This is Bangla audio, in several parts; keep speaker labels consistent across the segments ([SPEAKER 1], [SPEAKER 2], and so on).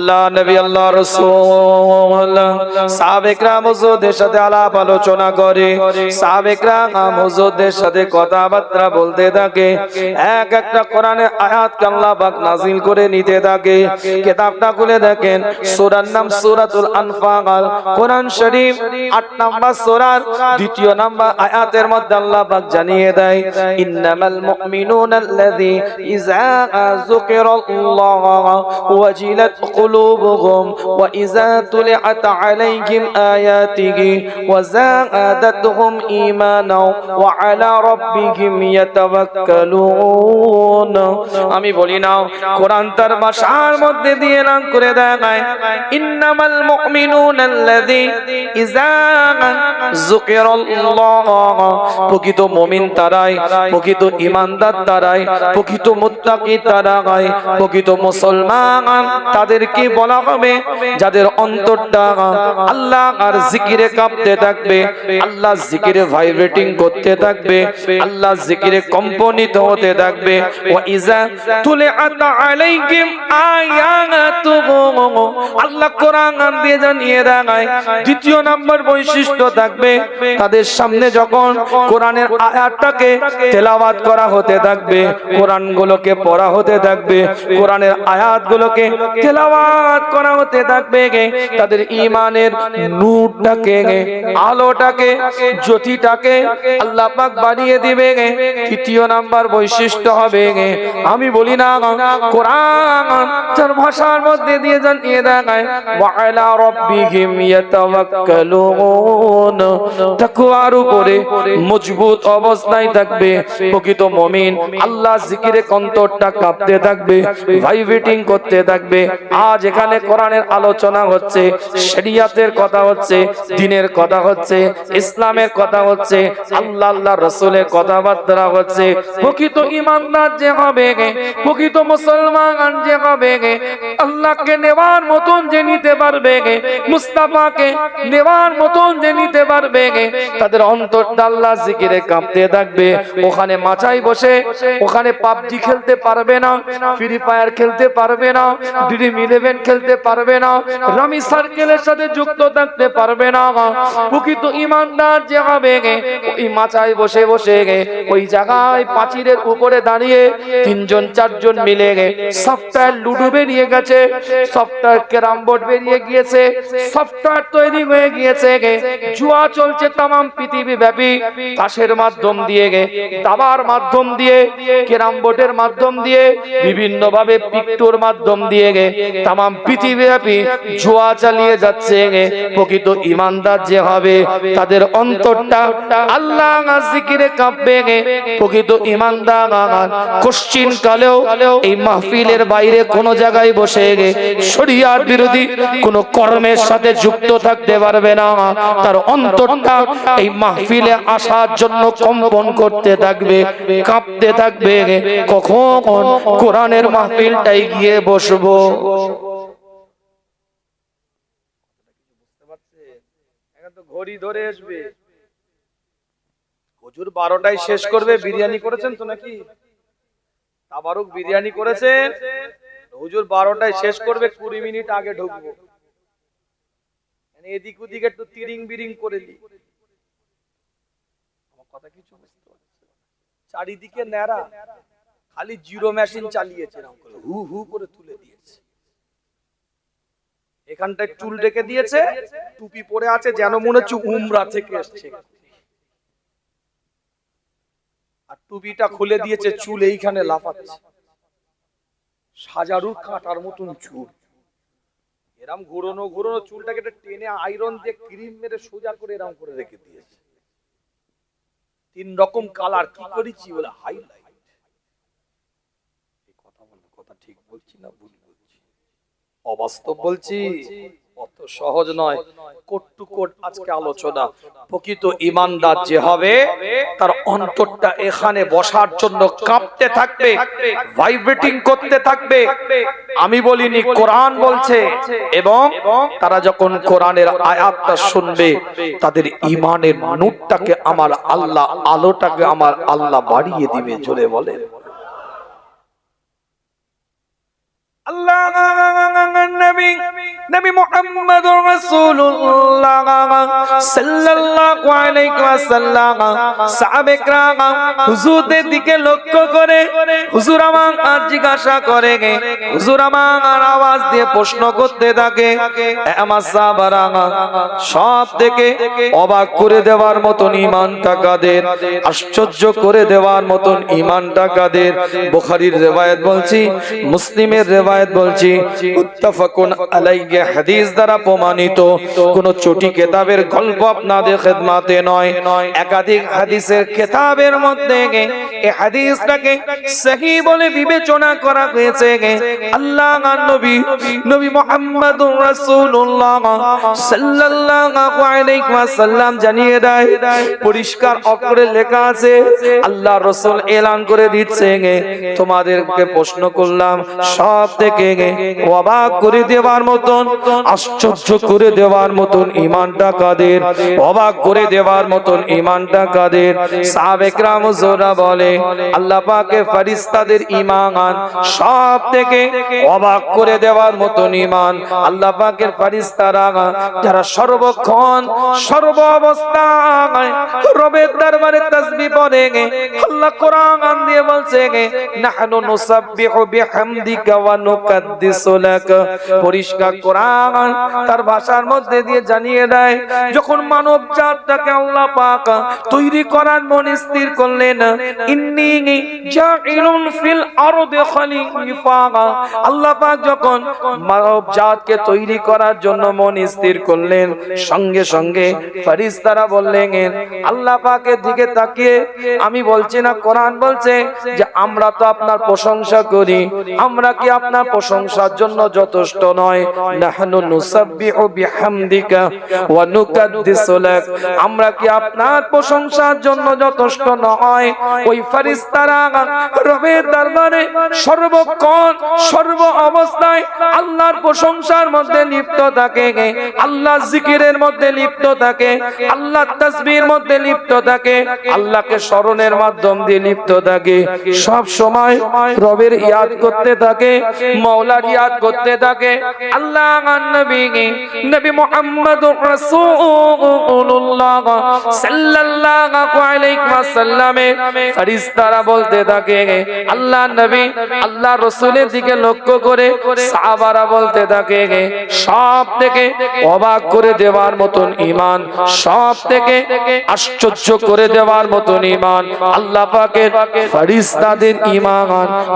[SPEAKER 1] আল্লাহ নবী আল্লাহ রাসূল সাহাবে کرام হুজুরদের সাথে আলাপ আলোচনা করে, সাহাবে کرام হুজুরদের সাথে কথাবার্তা বলতে থাকে, এক একটা কোরআনের আয়াতকে আল্লাহ পাক নাযিল করে নিতে থাকে। কিতাবটা খুলে দেখেন, সূরার নাম সূরাতুল আনফাল, কোরআন শরীফ 8 নম্বর সূরার 2 নম্বর আয়াতের মধ্যে আল্লাহ পাক জানিয়ে দেয়, ইন্নামাল মুমিনুনা আল্লাযী ইযা যুকিরাল্লাহ ওয়াজিলাত কুলুবুহুম ওয়া ইযা তুলিআত আলাইহিম আয়াতিহি ওয়া যাদাতুহুম ঈমানাও ওয়া আলা রাব্বিহিম ইয়াতাওয়াক্কালুন। আমি বলি না, কোরআন তার ভাষার মধ্যে দিয়ে নাম করে দেয়, ইন্নামাল মুমিনুনা আল্লাযী ইযা যুকিরাল্লাহ, প্রকৃত মুমিন তারাই, প্রকৃত ঈমানদার তারাই, প্রকৃত মুত্তাকি তারাই, প্রকৃত মুসলমান তাদেরকে বলা হবে যাদের অন্তরটা আল্লাহ আর জিকিরে কাঁপতে থাকবে, আল্লাহ জিকিরে ভাইব্রেটিং করতে থাকবে, আল্লাহ জিকিরে কম্পনিত হতে থাকবে। ওয়া ইযা তুলিআত আলাইহিম আয়াতুহু, আল্লাহ কোরআন দিয়ে জানিয়ে দেয়, দ্বিতীয় নম্বর বৈশিষ্ট্য থাকবে, তাদের সামনে যখন কোরআনের আয়াতটাকে তেলাওয়াত করা হতে থাকবে, কোরআনগুলোকে পড়া হতে থাকবে, কোরআনের আয়াতগুলোকে তেলাওয়াত করা হতে থাকবে, তাদের ঈমানের নূরটাকে, আলোটাকে, জ্যোতিটাকে আল্লাহ পাক বাড়িয়ে দিবে। তৃতীয় নাম্বার বৈশিষ্ট্য হবে, আমি বলি না, কোরআন তার ভাষার মধ্যে দিয়ে জানিয়ে দেয়, ওয়া আলা রাব্বিহিম ইয়াতাওয়াক্কালুন, তাকওয়ার উপরে মজবুত অবস্থায় থাকবে প্রকৃত মুমিন। আল্লাহ জিকিরে অন্তরটা কাঁপতে থাকবে, ভাইব্রেটিং করতে থাকবে। আজ এখানে কোরআনের আলোচনা হচ্ছে, শরিয়াতের কথা হচ্ছে, দ্বীনের কথা হচ্ছে, ইসলামের কথা হচ্ছে, আল্লাহ আল্লাহ রাসূলের কথাবার্তা হচ্ছে। প্রকৃত ঈমানদার যে হবে, প্রকৃত মুসলমান যে হবে, আল্লাহকে নেওয়ার মতন যে নিতে পারবে, মুস্তাফাকে নেওয়ার মতন যে নিতে পারবে, তাদের অন্তরটা আল্লাহ জিকিরে কাঁপতে থাকবে। ওখানে মাচায় বসে ওখানে পাবজি খেলতে পারবে না, ফ্রি ফায়ার খেলতে পারবে না, ড্রিম 11 খেলতে পারবে না, রামি সার্কেলের সাথে যুক্ত থাকতে পারবে না। প্রকৃত ঈমানদার যে হবে, ওই মাচায় বসে বসে ওই জায়গায় পাঁচিরের উপরে দাঁড়িয়ে 3জন 4জন মিলে সফটওয়্যার লুডো বেরিয়ে গেছে, সফটওয়্যার ক্যারাম বোর্ড বেরিয়ে গিয়েছে, সফটওয়্যার তৈরি হয়ে গিয়েছে, জুয়া চলছে তামাম পৃথিবী ব্যাপী, তাসের মাধ্যম দিয়ে, দাবার মাধ্যম দিয়ে, ক্যারাম বোর্ডের মাধ্যম দিয়ে, বিভিন্ন ভাবে পিকটোর মাধ্যম দিয়ে তামাম পৃথিবী ব্যাপী জুয়া চালিয়ে যাচ্ছে। প্রকৃত ঈমানদার যে হবে, তাদের অন্তরটা আল্লাহ জিকিরে কাঁপবে। প্রকৃত ঈমানদার কোশ্চিন কালেও এই মাহফিলের বাইরে কোন জায়গায় বসে শরিয়াত বিরোধী কোন কর্মের সাথে যুক্ত থাকতে পারবে না। তার অন্তরটা এই মাহফিলে আসার জন্য কম্পন করতে থাকবে, কাঁপতে থাকবে, কখন কোরআনের মাহফিলটাই গিয়ে বসবো। ঘড়ি ধরে আসবে, হুজুর 12টায় শেষ করবে। বিরিয়ানি করেছেন তো নাকি? তাবারুক বিরিয়ানি করেছেন, হুজুর 12টায় শেষ করবে, 20 মিনিট আগে ঢুকবো। এদিক ওদিক একটু তিরিং বিরিং করে নি, আমার কথা কিছু বুঝতে পারছেন? চারিদিকে ন্যাড়া, খালি জিরো মেশিন চালিয়েছে, হু হু করে তুলে দিয়েছে। এখানটায় চুল রেখে দিয়েছে, টুপি পরে আছে, যেন মনে হচ্ছে উমরা থেকে এসেছে। আর টুপিটা খুলে দিয়েছে, চুল এইখানে লাফাচ্ছে, সাজারু কাঁটার মতন চুল। এরম ঘুরনো ঘুরনো চুলটাকে টেনে আয়রন দিয়ে ক্রিম মেরে সোজা করে এরম করে রেখে দিয়েছে। 3 রকম কালার, কি করেছি বলে হাইলাইট। এই কথা বলতে কথা ঠিক বলছি না ভুল বলছি? অবাস্তব বলছি? অত সহজ নয়। কোট টু কোট আজকে আলোচনা। প্রকৃত ঈমানদার যে হবে, তার অন্তরটা এখানে বসার জন্য কাঁপতে থাকবে, ভাইব্রেটিং করতে থাকবে। আমি বলিনি, কোরআন বলছে। এবং তারা যখন কোরআনের আয়াতটা শুনবে, তাদের ঈমানের নূরটাকে আমার আল্লাহ, আলোটাকে আমার আল্লাহ বাড়িয়ে দিবে। জোরে বলেন আল্লাহ। নবী নবী মুহাম্মদুর রাসূলুল্লাহ সাল্লাল্লাহু আলাইহি ওয়াসাল্লাম সাহাবে کرام হুজুরদের দিকে লক্ষ্য করে হুজুর আমার জিজ্ঞাসা করে, হুজুর আমার আওয়াজ দিয়ে প্রশ্ন করতে থাকে। আমার সাহাবারা সব থেকে অবাক করে দেওয়ার মতন ঈমানটা কাদের, আশ্চর্য করে দেওয়ার মতন ঈমানটা কাদের। বুখারীর riwayat বলছি, মুসলিমের riwayat বলছি, মুত্তাফাকুন আলাইহি হাদিস দ্বারা প্রমাণিত। কোন ছোট কিতাবের গল্প আপনাদের খিদমতে নয়, একাধিক হাদিসের কিতাবের মধ্যে এই হাদিসটাকে সহিহ বলে বিবেচনা করা হয়েছে। আল্লাহর নবী নবী মুহাম্মদুর রাসূলুল্লাহ সাল্লাল্লাহু আলাইহি ওয়াসাল্লাম জানিয়ে দেয়, পরিষ্কার অক্ষরে লেখা আছে, আল্লাহর রাসূল এলান করে দিচ্ছে, তোমাদেরকে প্রশ্ন করলাম সব থেকে অবাক করে দেওয়ার মতন, আশ্চর্য করে দেওয়ার মতন ঈমানটা কাদের, অবাক করে দেওয়ার মতন ঈমানটা কাদের। সাহাবে کرام হুজুররা বলে, আল্লাহ পাকের ফেরেশতাদের ঈমান সব থেকে অবাক করে দেওয়ার মতন ঈমান। আল্লাহ পাকের ফেরেশতারা যারা সর্বক্ষণ সর্ব অবস্থায় রবের দরবারে তাসবিহ পড়ে, আল্লাহ কোরআন দিয়ে বলছে, নাহনু নুসাব্বিহু বিহামদিকা ওয়া নুকাদ্দিসু লাক। পরিষ্কার কোরআন তার ভাষার মধ্যে দিয়ে জানিয়ে দেয়, যখন মানব জাতটাকে আল্লাহ পাক তৈরি করার মন স্থির করলেন, ইন্নী জাইলুন ফিল আরদি খলিফা, আল্লাহ পাক যখন মানব জাতকে তৈরি করার জন্য মন স্থির করলেন, সঙ্গে সঙ্গে ফেরেশতারা বললেন, আল্লাহ পাকের দিকে তাকিয়ে, আমি বলছি না, কোরআন বলছে যে আমরা তো আপনার প্রশংসা করি, আমরা কি আপনার প্রশংসার জন্য যথেষ্ট নয়? নাহনু নুসাব্বিহু বিহামদিকা ওয়া নুকাদ্দিসু লাক, আমরা কি আপনার প্রশংসার জন্য যথেষ্ট নয়? ওই ফেরেশতারা রবের দরবারে সর্বক্ষণ সর্ব অবস্থায় আল্লাহর প্রশংসার মধ্যে লিপ্ত থাকে, আল্লাহর জিকিরের মধ্যে লিপ্ত থাকে, আল্লাহর তাসবিহের মধ্যে লিপ্ত থাকে, আল্লাহকে স্মরণের মাধ্যম দিয়ে লিপ্ত থাকে, সব সময় রবের ইয়াদ করতে থাকে, মাওলার ইয়াদ করতে থাকে। আল্লাহর নবী নবী মুহাম্মদুর রাসূলুল্লাহ সাল্লাল্লাহু আলাইহি ওয়াসাল্লামে ফেরেশতারা বলতে থাকে, আল্লাহর নবী আল্লাহর রাসূলের দিকে লক্ষ্য করে সাহাবারা বলতে থাকে, সব থেকে অবাক করে দেওয়ার মতন ঈমান, সব থেকে আশ্চর্য করে দেওয়ার মতন ঈমান আল্লাহ পাকের ফেরেশতাদের ঈমান।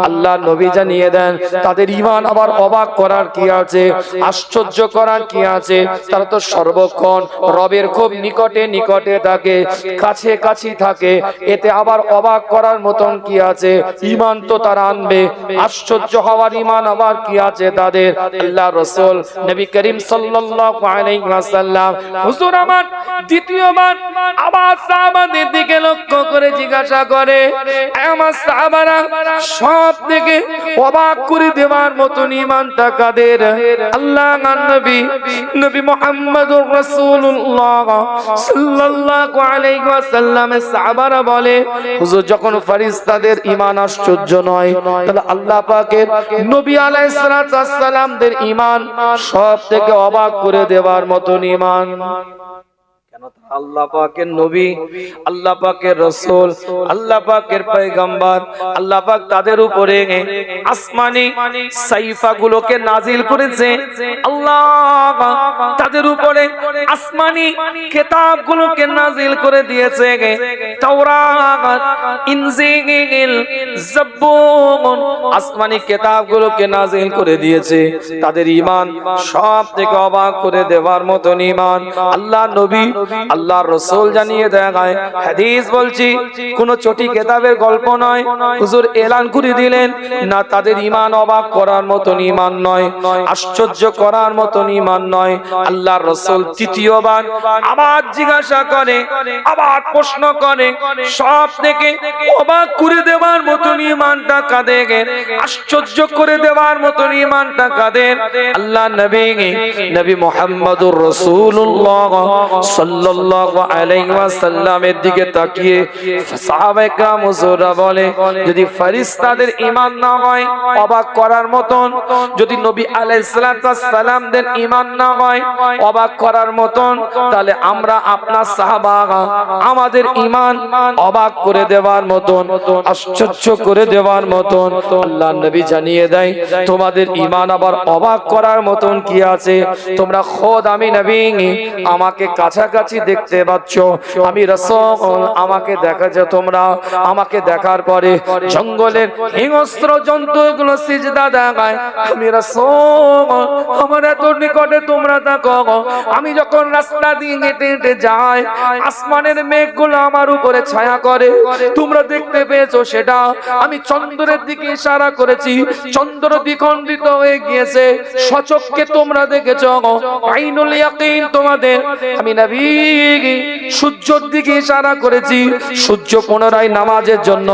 [SPEAKER 1] আল্লাহর নবী জানিয়ে দেন, তাদের ঈমান আবার অবাক করার কি আছে, আশ্চর্য করার কি আছে? তারা তো সর্বক্ষণ রবের খুব নিকটে নিকটে থাকে, কাছে কাছে থাকে, এতে আবার অবাক করার মতন কি আছে? ঈমান তো তারা আনবে, আশ্চর্য হওয়ার ঈমান আবার কি আছে তাদের? আল্লাহর রাসূল নবী করিম সাল্লাল্লাহু আলাইহি ওয়াসাল্লাম হুজুর আমার দ্বিতীয়বার আবার সাহাবাদের দিকে লক্ষ্য করে জিজ্ঞাসা করে, আমার সাহাবারা সব থেকে অবাক করে দেওয়ার মতন ঈমানটা কাদের? আল্লাহর নবী নবী মুহাম্মদুর রাসূলুল্লাহ সাল্লাল্লাহু আলাইহি ওয়াসাল্লামের সাহাবারা বলে, হুজুর যখন ফেরেশতাদের ঈমান আশ্চর্য নয়, তাহলে আল্লাহ পাকের নবী আলাইহিস সালাতু ওয়াস সালামদের ঈমান সব থেকে অবাক করে দেওয়ার মতন ঈমান। আল্লাহ পাকের নবী, আল্লাহ পাকের রাসূল, আল্লাহ পাকের পয়গম্বর, আল্লাহ পাক তাদের উপরে আসমানি সাইফাগুলোকে নাজিল করেছে। আল্লাহ তাদের উপরে আসমানি কিতাবগুলোকে নাজিল করে দিয়েছে, তাওরাত, ইনজিল, জাবুর, আসমানি কিতাবগুলোকে নাজিল করে দিয়েছে। তাদের ঈমান সব থেকে অবাক করে দেওয়ার মতন ঈমান আল্লাহ নবী আল্লাহর রাসূল জানিয়ে দেয়। হাদিস বলছি, কোন ছোটি কিতাবের গল্প নয়, হুজুর এলান করে দিলেন, না তাদের ঈমান অবাক করার মতন ঈমান নয়, আশ্চর্য করার মতন ঈমান নয়। আল্লাহর রাসূল তৃতীয়বার আবার জিজ্ঞাসা করে, আবার প্রশ্ন করে, সব থেকে অবাক করে দেওয়ার মতন ঈমানটা কাদের? আশ্চর্য করে দেওয়ার মতন ঈমানটা কাদের? আল্লাহ নবী নবী মুহাম্মদুর রাসূলুল্লাহ সাল্লাল্লাহু আলাইহি ওয়াসাল্লামের দিকে তাকিয়ে সাহাবায়ে কেরাম হুজুররা বলে, যদি ফেরেশতাদের ঈমান না হয় অবাক করার মতন, যদি নবী আলাইহিস সালাতু ওয়াস সালামদের ঈমান না হয় অবাক করার মতন, তাহলে আমরা আপনার সাহাবা আমাদের ঈমান অবাক করে দেওয়ার মতন, আশ্চর্য করে দেওয়ার মতন আল্লাহর নবী জানিয়ে দেয়, তোমাদের ঈমান আবার অবাক করার মতন কি আছে? তোমরা খোদ আমি নবী আমাকে কাছাকাছি দেখতে পাচ্ছ, আমি রাসূল আমাকে দেখা যায়, তোমরা আমাকে দেখার পরে জঙ্গলের হিংস্র জন্তুগুলো সিজদা দেয়, আমি রাসূল আমার এত নিকটে তোমরা দেখো, আমি যখন রাস্তা দিয়ে হেঁটে হেঁটে যাই আসমানের মেঘগুলো আমার উপরে ছায়া করে, তোমরা দেখতে পেয়েছো সেটা? আমি চন্দ্রের দিকে ইশারা করেছি, চন্দ্র দ্বিখণ্ডিত হয়ে গিয়েছে, সচক্ষে তোমরা দেখেছো, আইনুল ইয়াকিন তোমাদের। আমি নবী সূর্যের দিকে ইশারা করেছি, সূর্য পুনরায় নামাজের জন্য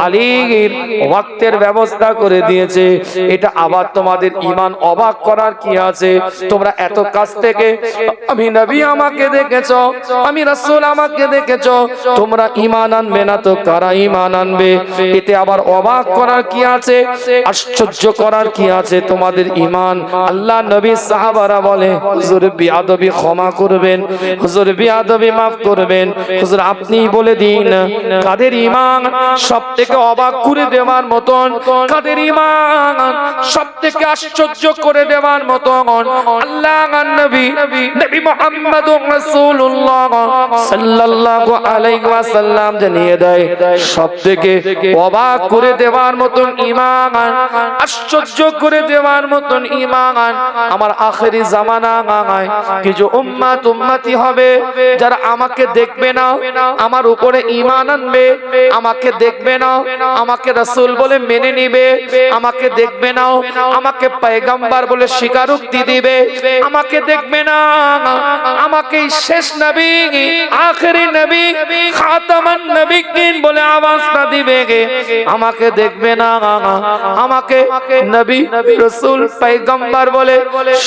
[SPEAKER 1] আলীর ওয়াক্তের ব্যবস্থা করে দিয়েছে। এটা আবার তোমাদের ঈমান অবাক করার কি আছে? তোমরা এত কাছ থেকে আমি নবী আমাকে দেখেছো, আমি রাসূল আমাকে দেখেছো, তোমরা ঈমান আনবে না তো কারা ঈমান আনবে? এতে আবার অবাক করার কি আছে? আশ্চর্য করার কি আছে তোমাদের ঈমান? আল্লাহ নবী সাহাবারা বলে, হুজুর বিয়াদবি ক্ষমা করবেন, হুজুর বিয়াদবি মাফ করবেন, হুজুর আপনি বলে দিন কাদের ঈমান সবথেকে অবাক করে দেওয়ার মতন, কাদের ঈমান সবথেকে আশ্চর্য করে দেওয়ার মতন? আল্লাহর নবী নবী মুহাম্মদুর রাসূলুল্লাহ সাল্লাল্লাহু আলাইহি ওয়াসাল্লাম জানিয়ে দেয়, সবথেকে অবাক করে দেওয়ার মতন ঈমান, আশ্চর্য করে দেওয়ার মতন ঈমান আমার আখেরি জামানায় কিছু উম্মতি হবে যারা আমাকে দেখবে না, আমার উপরে ঈমান আনবে, আমাকে দেখবে না, আমাকে রাসূল বলে মেনে নিবে, আমাকে দেখবে না, আমাকে পয়গম্বর বলে স্বীকারোক্তি দিবে, আমাকে দেখবে না, আমাকে শেষ নবী আখেরি নবী খাতামান নবিয়্যিন বলে আওয়াজটা দিবে, আমাকে দেখবে না, আমাকে নবী রাসূল পয়গম্বর বলে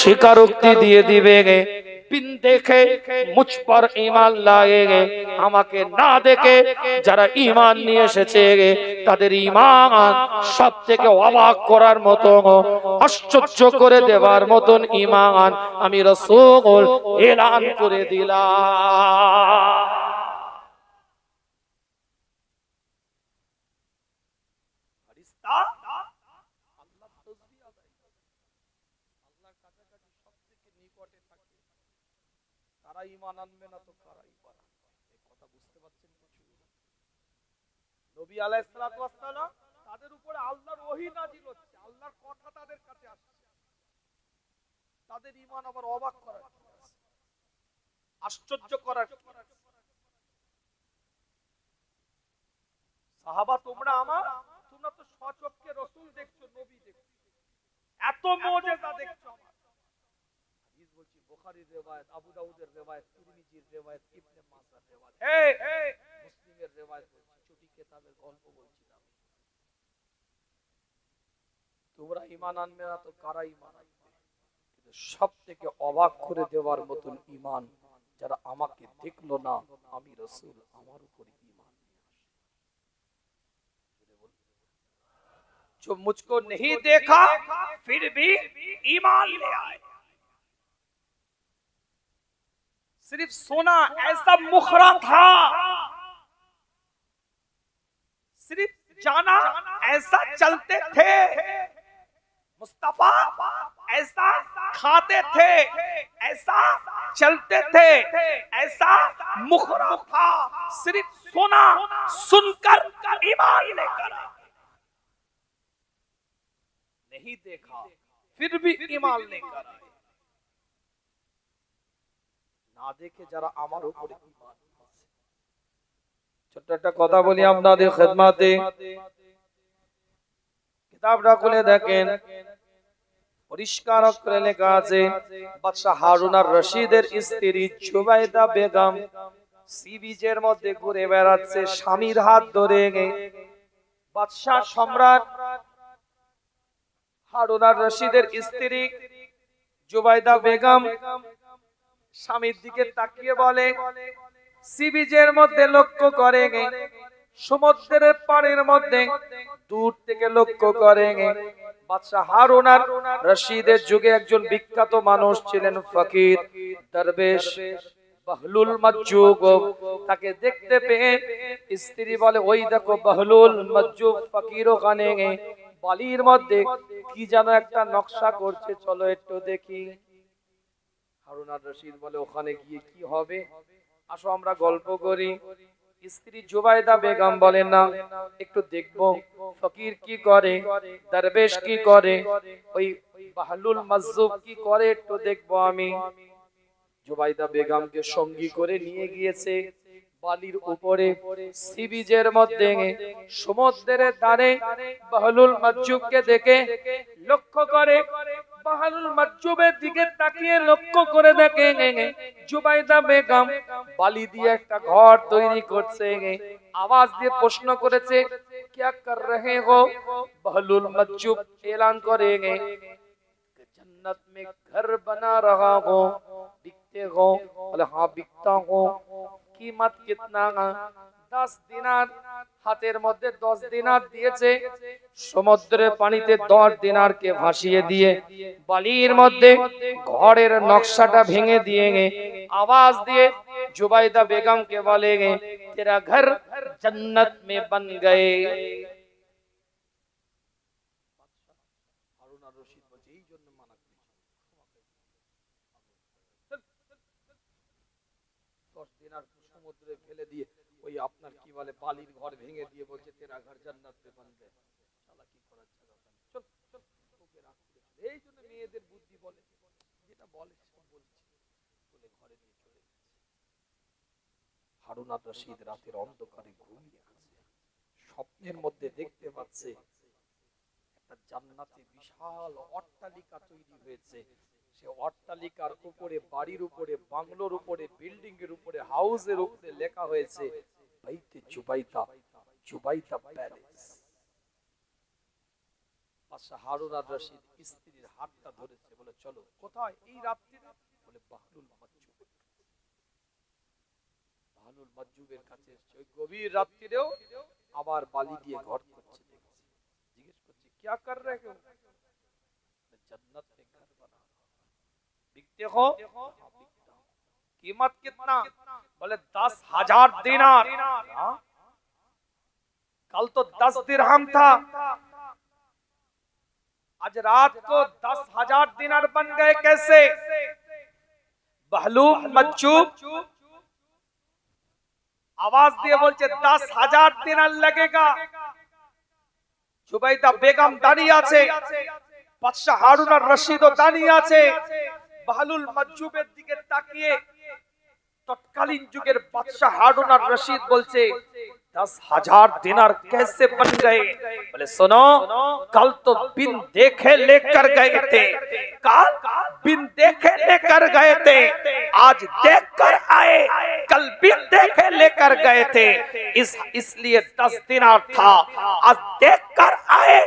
[SPEAKER 1] স্বীকারোক্তি দিয়ে দিবে, बिन देखे मुझ पर ईमान लाएंगे, আমাকে না দেখে যারা ঈমান নিয়ে এসেছে তাদের ঈমান সবথেকে অবাক করার মতো, আশ্চর্য করে দেওয়ার মতন ঈমান আমি রাসূল এলান করে দিলাম। ফেরেশতা আল্লাহ তাসবিহ আদায় করে, আল্লাহর কাছাকাছি সবথেকে নিকটে থাকে, তারা ঈমান আনবে না তো কারা ঈমান আনবে? এই কথা বুঝতে পারছেন কিছু? নবী আলাইহিস সালাতু ওয়াস সালাম তাদের উপরে আল্লাহর ওহী নাযিল হচ্ছে, আল্লাহর কথা তাদের কাছে আসছে, তাদের ঈমান আবার অবাক করার কি আছে? আশ্চর্য করার কি আছে? সাহাবা তোমরা আমার, তোমরা তো সচক্ষে রাসূল দেখছো, নবী দেখছো, এত মুজিজা দেখছো আমার। হাদিস বলছি বুখারীর riwayat, আবু দাউদের riwayat, তিরমিজির riwayat, ইবনে মাজাহর riwayat, মুসলিমের riwayat বলছি, ছোট কিতাবের গল্প বলছি না। তোমরা ঈমান আনবে না তো কারা ঈমান আনবে? কিন্তু সবথেকে অবাক করে দেওয়ার মতন ঈমান যারা আমাকে দেখলো না আমি রাসূল আমার উপর ঈমান নিয়ে আসে। जो मुझको नहीं देखा फिर भी ईमान ले आए, सिर्फ सोना ऐसा मुखरा था, सिर्फ जाना ऐसा चलते थे, मुस्तफा ऐसा खाते थे, ऐसा चलते थे, ऐसा मुखरा था, सिर्फ सोना सुनकर ईमान लेकर आए, नहीं देखा फिर भी ईमान लेकर आए। না দেখে যারা আমার উপরে ঈমান আনছে। ছোট্ট একটা কথা বলি আপনাদের খেদমতে, কিতাবটা খুলে দেখেন, পরিষ্কার অক্ষরে লেখা আছে বাদশা হারুন আর রশিদের স্ত্রী জুবাইদা বেগম সি বিচের মধ্যে ঘুরে বেড়াচ্ছে স্বামীর হাত ধরে। বাদশা সম্রাট হারুন আর রশিদের স্ত্রী জুবাইদা বেগম স্বামীর দিকে তাকিয়ে বলে, সি বিচের মধ্যে লক্ষ্য করে, সমুদ্রের পাড়ের মধ্যে দূর থেকে লক্ষ্য করে, বাদশাহ হারুন আর রশিদের যুগে একজন বিখ্যাত মানুষ ছিলেন, ফকির দরবেশ বাহলুল মাজজুব। তাকে দেখতে পেয়ে স্ত্রী বলে, ওই দেখো বাহলুল মাজজুব ফকির ওখানে বালির মধ্যে কি যেন একটা নকশা করছে, চলো একটু দেখি। হারুন আর রশিদ বলে, ওখানে গিয়ে কি হবে, আসো আমরা গল্প করি। স্ত্রী জুবাইদা বেগম বলেন, না একটু দেখবো ফকির কি করে, দরবেশ কি করে, ওই বাহলুল মাজজুব কি করে, একটু দেখবো আমি। জুবাইদা বেগমকে সঙ্গী করে নিয়ে গিয়েছে বালির উপরে, সি বিচের মধ্যে সমুদ্রের ধারে। বাহলুল মাজজুবকে দেখে লক্ষ্য করে, বাহলুল মাজজুবের দিকে তাকিয়ে লক্ষ্য করে দেখে জুবাইদা বেগম বালি দিয়ে একটা ঘর তৈরি করছে। আওয়াজ দিয়ে প্রশ্ন করেছে, क्या कर रहे हो? বাহলুল মাজজুব এলান করে, जन्नत में घर बना रहा हूं, बिकते हो? बोले हाँ बिकता हूं। कीमत कितना? 10 দিনার। হাতের মধ্যে 10 দিনার দিয়েছে, সমুদ্রের পানিতে 10 দিনারকে ভাসিয়ে দিয়ে বালির মধ্যে ঘরের নকশাটা ভেঙে দিয়ে আওয়াজ দিয়ে জুবাইদা বেগমকে বলে, तेरा घर जन्नत में बन गए। হারুন আর রশিদ বলছে, এই জন্য মানা করেছি 10 দিনার সমুদ্রে ফেলে দিয়ে ওই আপনার কি বলে বালির ঘর ভেঙে দিয়ে বলছে, तेरा घर जन्नत में बन गए। শালা কি করার জায়গা পায়, চল চল ওকে রাখ। এই জন্য মেয়েদের বুদ্ধি বলে, যেটা বলে সেটা বলছি বলে ঘরে নিয়ে চলে গেছে। হারুন আর রশিদ রাতের অন্ধকারে ঘুমিয়ে আছে, স্বপ্নের মধ্যে দেখতে পাচ্ছে একটা জান্নাতে বিশাল অট্টালিকা তৈরি হয়েছে। সে অট্টালিকার উপরে, বাড়ির উপরে, বাংলোর উপরে, বিল্ডিং এর উপরে, হাউসের উপরে লেখা হয়েছে বাইতে জুবাইদা, জুবাইদা প্যালেস। বাদশা হারুন আর রশিদ স্ত্রীর হাতটা ধরেছে, বলে চলো। কোথায়? এই রাত্রিতে? বলে বাহলুল মাজজুব। বাহলুল মাজজুবের কাছে এসেছে ওই গভীর রাত্রিরেও, আবার বালি দিয়ে ঘর করছে। জিজ্ঞেস করছে, क्या कर रहे हो? जन्नत में घर बना, बिकते हो? कीमत कितना? बोले 10,000 दिनार। कल तो 10 दिरहम था, आज रात को 10,000 दिनार बन गए कैसे? বাহলুল মাজজুব आवाज दिए बोलছে 10,000 दिनार लगेगा। জুবাইদা বেগম দাঁড়িয়ে আছে, বাদশা হারুন আর রশিদও দাঁড়িয়ে আছে। বাহলুল মাজজুবের দিকে তাকিয়ে তৎকালীন যুগের বাদশা হারুন আর রশিদ বলছে, 10,000 दिनार कैसे बन गए? बोले सुनो, कल तो बिन देखे लेकर गए थे, कल बिन देखे लेकर गए थे, आज देख कर आए, कल बिन देखे लेकर गए थे, इसलिए 10 दिनार था, आज देख कर आए,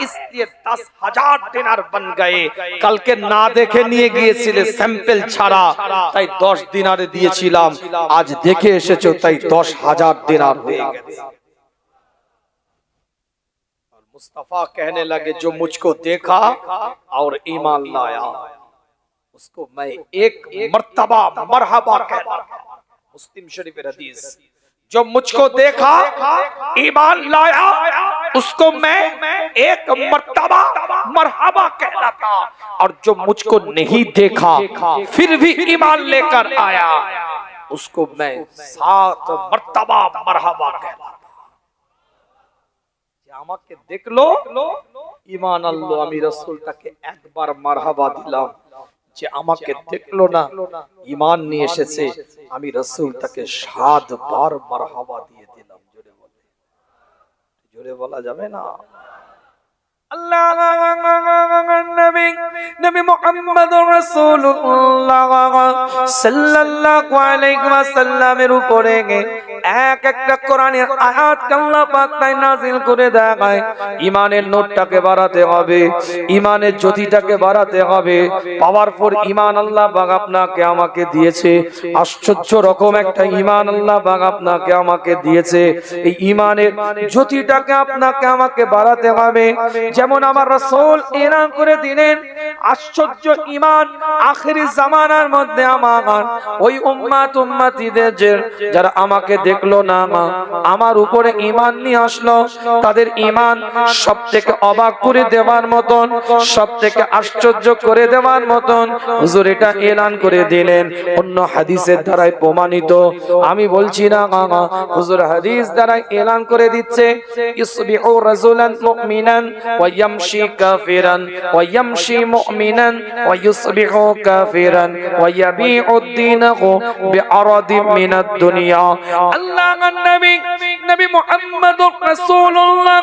[SPEAKER 1] इसलिए 10,000 दिनार बन गए। कल के ना देखे নিয়ে গিয়েছিলে স্যাম্পল ছাড়া, তাই 10 দিনারে দিয়েছিলাম, আজ দেখে এসেছো তাই 10,000 দিনার হয়ে गए। और मुस्तफा कहने लगे, जो मुझको देखा और ईमान लाया उसको मैं एक मर्तबा मरहबा कहता हूं। मुस्लिम शरीफ हदीस, जो मुझको देखा ईमान लाया उसको मैं एक मर्तबा मरहबा कहलाता, और जो मुझको नहीं देखा फिर भी ईमान लेकर आया उसको मैं 7 मर्तबा मरहबा कहलाता। যে আমাকে দেখলো ঈমান আনলো, আমি রাসূল তাকে একবার মারহাবা দিলাম। যে আমাকে দেখলো না, ঈমান নিয়ে এসেছে, আমি রাসূল তাকে 7 বার মারহাবা দিয়ে দিলাম। জোরে বলে, জোরে বলা যাবে না? আল্লাহ নবী নবী মুহাম্মদুর রাসূলুল্লাহ সাল্লাল্লাহু আলাইহি ওয়াসাল্লামের উপরে এক একটা কোরআনের আয়াত আল্লাহ পাক তাই নাযিল করে দেয়। ঈমানের নোটটাকে বাড়াতে হবে, ঈমানের জ্যোতিটাকে বাড়াতে হবে। পাওয়ারফুল ঈমান আল্লাহ পাক আপনাকে আমাকে দিয়েছে, আশ্চর্য রকম একটা ঈমান আল্লাহ পাক আপনাকে আমাকে দিয়েছে। এই ঈমানের জ্যোতিটাকে আপনাকে আমাকে বাড়াতে হবে। যেমন আমার রাসূল এলান করে দিলেন আশ্চর্য ঈমান আখিরি জামানার মধ্যে আমার ওই উম্মতিদের যারা আমাকে দেখলো না, আমার উপরে ঈমান নিয়ে আসলো, তাদের ঈমান সবথেকে অবাক করে দেওয়ার মতন, সবথেকে আশ্চর্য করে দেওয়ার মতন হুজুর এটা এলান করে দিলেন। অন্য হাদিসের দ্বারাই প্রমাণিত, আমি বলছি না, হুজুর হাদিস দ্বারাই এলান করে দিচ্ছে। ইসবিহু রাজুলান মুমিনান ওয়া ইয়ামশি কাফিরান ওয়া ইয়ামশি মুমিনান ওয়া ইসবিহু কাফিরান ওয়া ইয়াবিউ দ্দীনাহু বিআরাদিন মিনাদ দুনিয়া। আল্লাহর নবী মুহাম্মদুর রাসূলুল্লাহ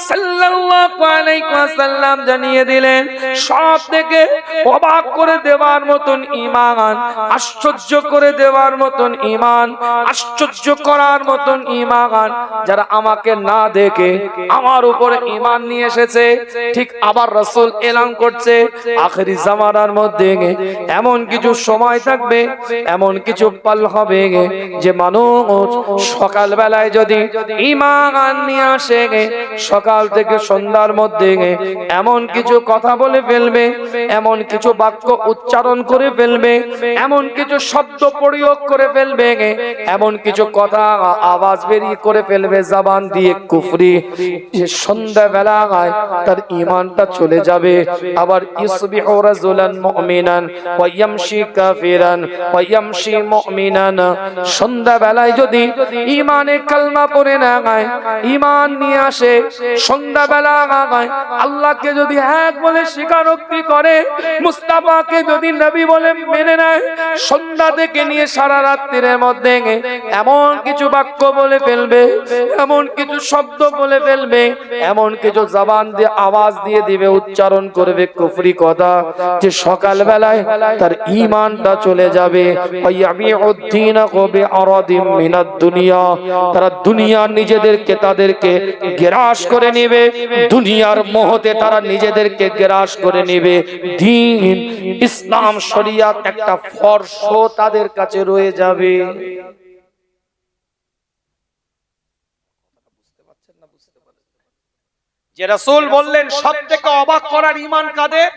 [SPEAKER 1] সাল্লাল্লাহু আলাইহি ওয়াসাল্লাম জানিয়ে দিলেন সবথেকে অবাক করে দেওয়ার মতন ঈমান, আশ্চর্য করে দেওয়ার মতন ঈমান, আশ্চর্য করার মতন ঈমান যারা আমাকে না দেখে আমার উপরে ঈমান নিয়ে এসেছে। ঠিক আবার রাসূল এলান করছে আখিরি জামানার মধ্যে এমন কিছু সময় থাকবে, এমন কিছু পাল হবে যে মানুষ সকাল বেলায় যদি ঈমান নিয়ে আসে, সকাল থেকে সন্ধ্যার মধ্যে এমন কিছু কথা বলে ফেলবে, এমন কিছু বাক্য উচ্চারণ করে ফেলবে, এমন কিছু শব্দ প্রয়োগ করে ফেলবে, এমন কিছু কথা আওয়াজ বেরিয়ে করে ফেলবে জবান দিয়ে কুফরি, যে সন্ধ্যা বেলায় তার ঈমানটা চলে যাবে। আবার ইসবিহু রাজুলান মুমিনান ওয়া ইয়ামশি কাফিরান ওয়া ইয়ামশি মুমিনান, সন্ধ্যা বেলায় যদি ঈমানে কালমা পড়ে না গায়, ঈমান নিয়ে আসে, সন্ধ্যা বেলা গায় আল্লাহকে যদি এক বলে স্বীকারোক্তি করে, মুস্তাফাকে যদি নবী বলে মেনে নেয়, সন্ধ্যা থেকে নিয়ে সারা রাত্রির মধ্যে এমন কিছু বাক্য বলে ফেলবে, এমন কিছু শব্দ বলে ফেলবে, এমন কিছু জবান দিয়ে আওয়াজ দিয়ে দিবে, উচ্চারণ করবে কুফরি কথা, যে সকাল বেলায় তার ঈমানটা চলে যাবে। তারা দুনিয়ার নিজেদেরকে তাদেরকে গ্রাস করে নেবে, দুনিয়ার মোহতে তারা নিজেদেরকে গ্রাস করে নেবে। দ্বীন ইসলাম শরিয়াত একটা ফর্শ তাদের কাছে রয়ে যাবে। যে রাসূল বললেন সবথেকে অবাক করার ঈমান কাদের,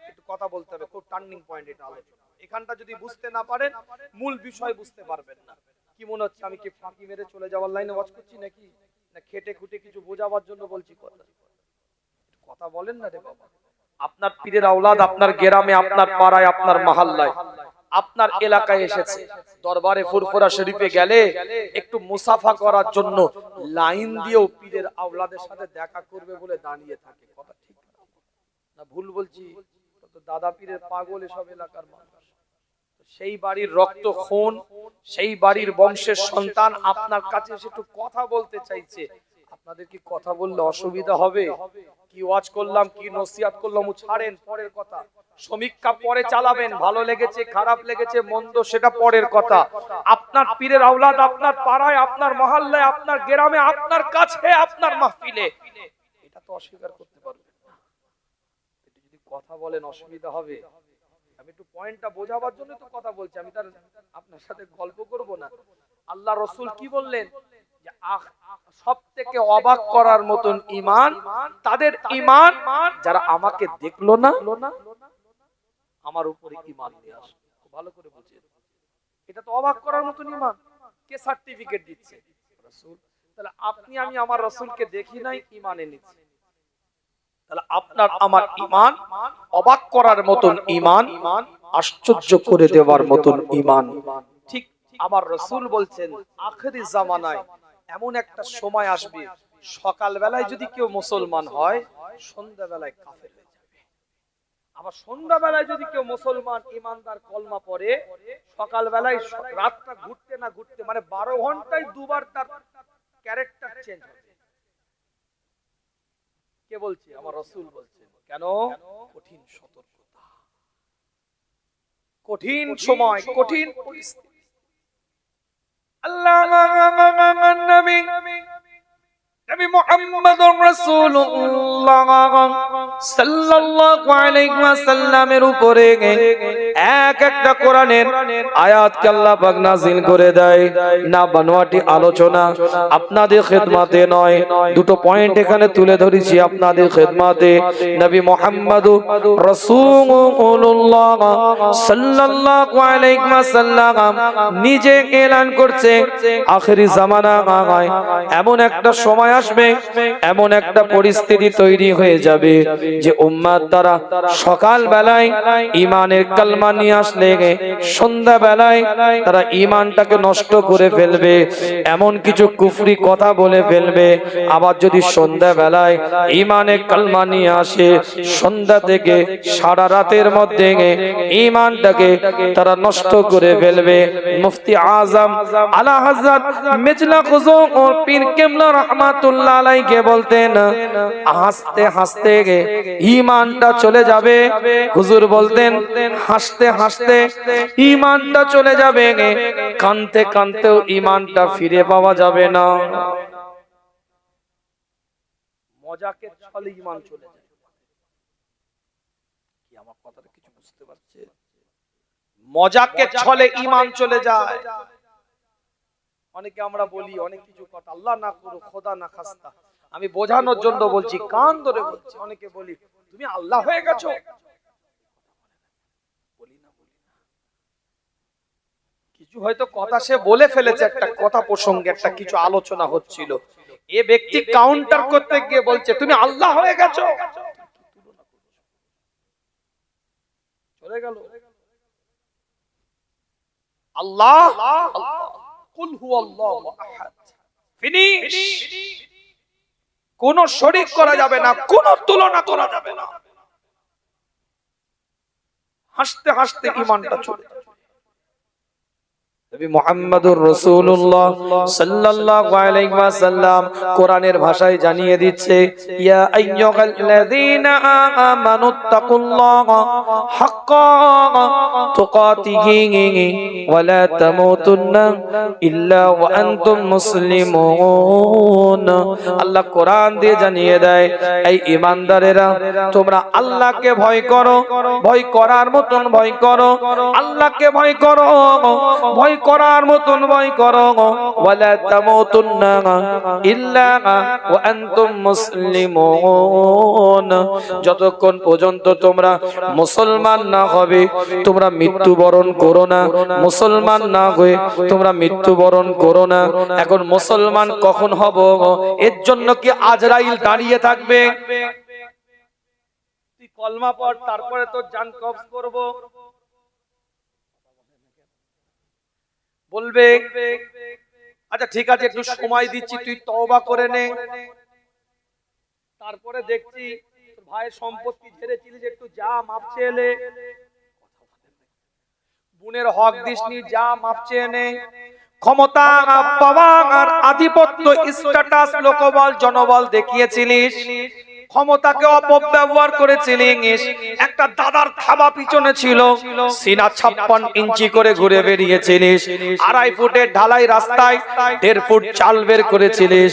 [SPEAKER 1] একটু কথা বলতে হবে, খুব টার্নিং পয়েন্ট এটা আলোচনা। এখানটা যদি বুঝতে না পারেন মূল বিষয় বুঝতে পারবেন না। কি মনে হচ্ছে আমি কি ফাঁকি মেরে চলে যাওয়ার লাইনে ওয়াজ করছি নাকি, না খেটে খুঁটে কিছু বোঝাবার জন্য বলছি কথা? কথা বলেন না রে বাবা। আপনার পীরের আওলাদ আপনার গ্রামে, আপনার পাড়ায়, আপনার মহল্লায়, আপনার এলাকায় এসেছে, দরবারে ফুরফুরা শরীফে গেলে একটু মুসাফা করার জন্য লাইন দিয়েও পীরের আওলাদের সাথে দেখা করবে বলে দাঁড়িয়ে থাকে। কথা ঠিক না ভুল বলছি? তো দাদা পীরের পাগল এসব এলাকার মানুষ। সেই বাড়ির রক্ত খুন, সেই বাড়ির বংশের সন্তান আপনার কাছে এসে একটু কথা বলতে চাইছে, আপনাদের কি কথা বললে অসুবিধা হবে? কি ওয়াজ করলাম, কি নসিহত করলাম ছাড়েন, পরের কথা। সমীক্ষা পরে চালাবেন, ভালো লেগেছে খারাপ লেগেছে মন্দ সেটা পরের কথা। আপনার পীরের আওলাদ আপনার পাড়ায়, আপনার মহল্লায়, আপনার গ্রামে, আপনার কাছে, আপনার মাহফিলে, এটা তো অস্বীকার করতে পারবেন না। এটা যদি কথা বলেন অসুবিধা হবে। আমি একটু পয়েন্টটা বোঝাবার জন্য তো কথা বলছি, আমি তার আপনার সাথে গল্প করব না। আল্লাহ রাসূল কি বললেন, যে সবথেকে অবাক করার মতন ঈমান তাদের ঈমান যারা আমাকে দেখলো না, আমার উপরে ঈমান নিয়ে আসে। ভালো করে বুঝেন, এটা তো অবাক করার মতন ঈমান। কে সার্টিফিকেট দিচ্ছে? রাসূল। তাহলে আপনি আমি আমার রাসূলকে দেখি নাই, ঈমান এনেছি। তাহলে আপনার আমার ঈমান অবাক করার মতন ঈমান, আশ্চর্য করে দেওয়ার মতন ঈমান। ঠিক আমার রাসূল বলছেন আখিরি জামানায় এমন একটা সময় আসবে, সকাল বেলায় যদি কেউ মুসলমান হয়, সন্ধ্যা বেলায় কাফের হয়ে যাবে। আবার সন্ধ্যা বেলায় যদি কেউ মুসলমান ঈমানদার কলমা পড়ে, সকাল বেলায় রাতটা ঘুরতে না ঘুরতে মানে 12 ঘন্টায় দুবার তার ক্যারেক্টার চেঞ্জ হবে। কে বলছে? আমার রাসূল বলছেন। কেন? কঠিন সতর্কতা, কঠিন সময়, কঠিন পরিস্থিতি। আল্লাহ নবী নবী মুহাম্মদুর রাসূলুল্লাহ সাল্লাল্লাহু আলাইহি ওয়াসাল্লামের উপরে এক একটা কোরআনের আয়াতকে আল্লাহ পাক নাযিল করে দেয়। না বানোয়াটি আলোচনা, আপনাদের খিদমতে নয়, দুটো পয়েন্ট এখানে তুলে ধরেছি আপনাদের খিদমতে। নবী মুহাম্মদুর রাসূলুল্লাহ সাল্লাল্লাহু আলাইহি ওয়াসাল্লাম নিজে এলান করছে আখেরি জামানা এমন একটা সময় আসবে, এমন একটা পরিস্থিতি তৈরি হয়ে যাবে যে উম্মাত তারা সকাল বেলায় ঈমানের কালমা নিয়ে আসলে সন্ধ্যা বেলায় তারা ঈমানটাকে নষ্ট করে ফেলবে, এমন কিছু কুফরি কথা বলে ফেলবে। আবার যদি সন্ধ্যা বেলায় ঈমানের কালমা নিয়ে আসে, সন্ধ্যা থেকে সারা রাতের মধ্যে ঈমানটাকে তারা নষ্ট করে ফেলবে। মুফতি আজম আলা হযরত মিজলা খুজুর পীর কেবলা রাহমাতুল্লাহ আলাইহি বলতেন, হাসতে হাসতে ঈমানটা চলে যাবে। হুজুর বলতেন হাসতে হাসতে ঈমানটা চলে যাবে, কানতে কানতেও ঈমানটা ফিরে পাওয়া যাবে না। মজাকে ছলে ঈমান চলে যায়। কি আমার কথাটা কিছু বুঝতে পারছে? মজাকে ছলে ঈমান চলে যায়। অনেকে আমরা বলি অনেক কিছু কথা, আল্লাহ না করো, খোদা না খাস্তা, আমি বোঝানোর জন্য বলছি, কান ধরে বলছি। অনেকে বলি তুমি আল্লাহ হয়ে গেছো, কিছু হয়তো কথা সে বলে ফেলেছে, একটা কথা প্রসঙ্গে একটা কিছু আলোচনা হচ্ছিল, এ ব্যক্তি কাউন্টার করতে গিয়ে বলছে তুমি আল্লাহ হয়ে গেছো, চলে গেল। আল্লাহ কুল হুয়াল্লাহু আহাদ, ফিনিশ। কোন শরীক করা যাবে না, কোন তুলনা করা যাবে না। হাসতে হাসতে ঈমানটা চলে যাবে। নবী মুহাম্মদুর রাসূলুল্লাহ সাল্লাল্লাহু আলাইহি ওয়াসাল্লাম কোরআনের ভাষায় জানিয়ে দিচ্ছে, ইয়া আইয়ুহাল্লাযীনা আমানুত্তাকুল্লাহা হাক্কা তুকাতিহি ওয়া লা তামুতুন্না ইল্লা ওয়া আনতুম মুসলিমুন। আল্লাহ কোরআন দিয়ে জানিয়ে দেয়, এই ঈমানদারেরা তোমরা আল্লাহকে ভয় করো, ভয় করার মতন ভয় করো, আল্লাহকে ভয় করো, ভয় করার মতন ভয় করো, ওয়ালা তামুতুন্না ইল্লা ওয়া আনতুম মুসলিমুন। যতক্ষণ পর্যন্ত তোমরা মুসলমান না হবে তোমরা মৃত্যুবরণ করো না, মুসলমান না হয়ে তোমরা মৃত্যুবরণ করো না। এখন মুসলমান কখন হব, এর জন্য কি আজরাইল দাঁড়িয়ে থাকবে? তুই কলমা পড়, তারপরে তোর জান কবজ করব বলবে। আচ্ছা ঠিক আছে, একটু সময় দিচ্ছি, তুই তওবা করে নে, তারপরে দেখছি ভাইয়ের সম্পত্তি ঝেড়েছিলিস, একটু যা মাপ চেয়ে নে, বোনের হক দিসনি, যা মাপ চেয়ে নে। ক্ষমতা পাওয়ার আধিপত্য, স্ট্যাটাস, লোকবল, জনবল দেখিয়েছিলিস, ক্ষমতাকে অপব্যবহার করেছিলিস। একটা দাদার থাবা পিছনে ছিল, সিনা 56 ইঞ্চি করে ঘুরে বেরিয়েছিলিস। 2.5 ফুটের ঢালাই রাস্তায় 1.5 ফুট চাল বের করেছিলিস।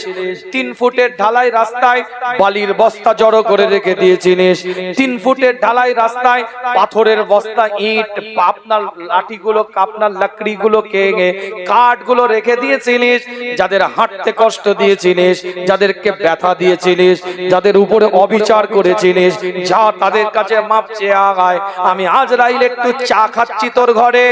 [SPEAKER 1] 3 ফুটের ঢালাই রাস্তায় বালির বস্তা জড়ো করে রেখে দিয়েছিলিস। 3 ফুটের ঢালাই রাস্তায় পাথরের বস্তা, ইট, আপনার লাঠিগুলো, আপনার লাকড়িগুলো, কাঠগুলো রেখে দিয়েছিলিস। যাদের হাঁটতে কষ্ট দিয়েছিলিস, যাদেরকে ব্যথা দিয়েছিলিস, যাদের উপরে অবিচার করেছিলিস, যা তাদের কাছে মাপ চেয়ে আগায়। আমি আজরাইল একটু চা খাচ্ছি তোর ঘরে,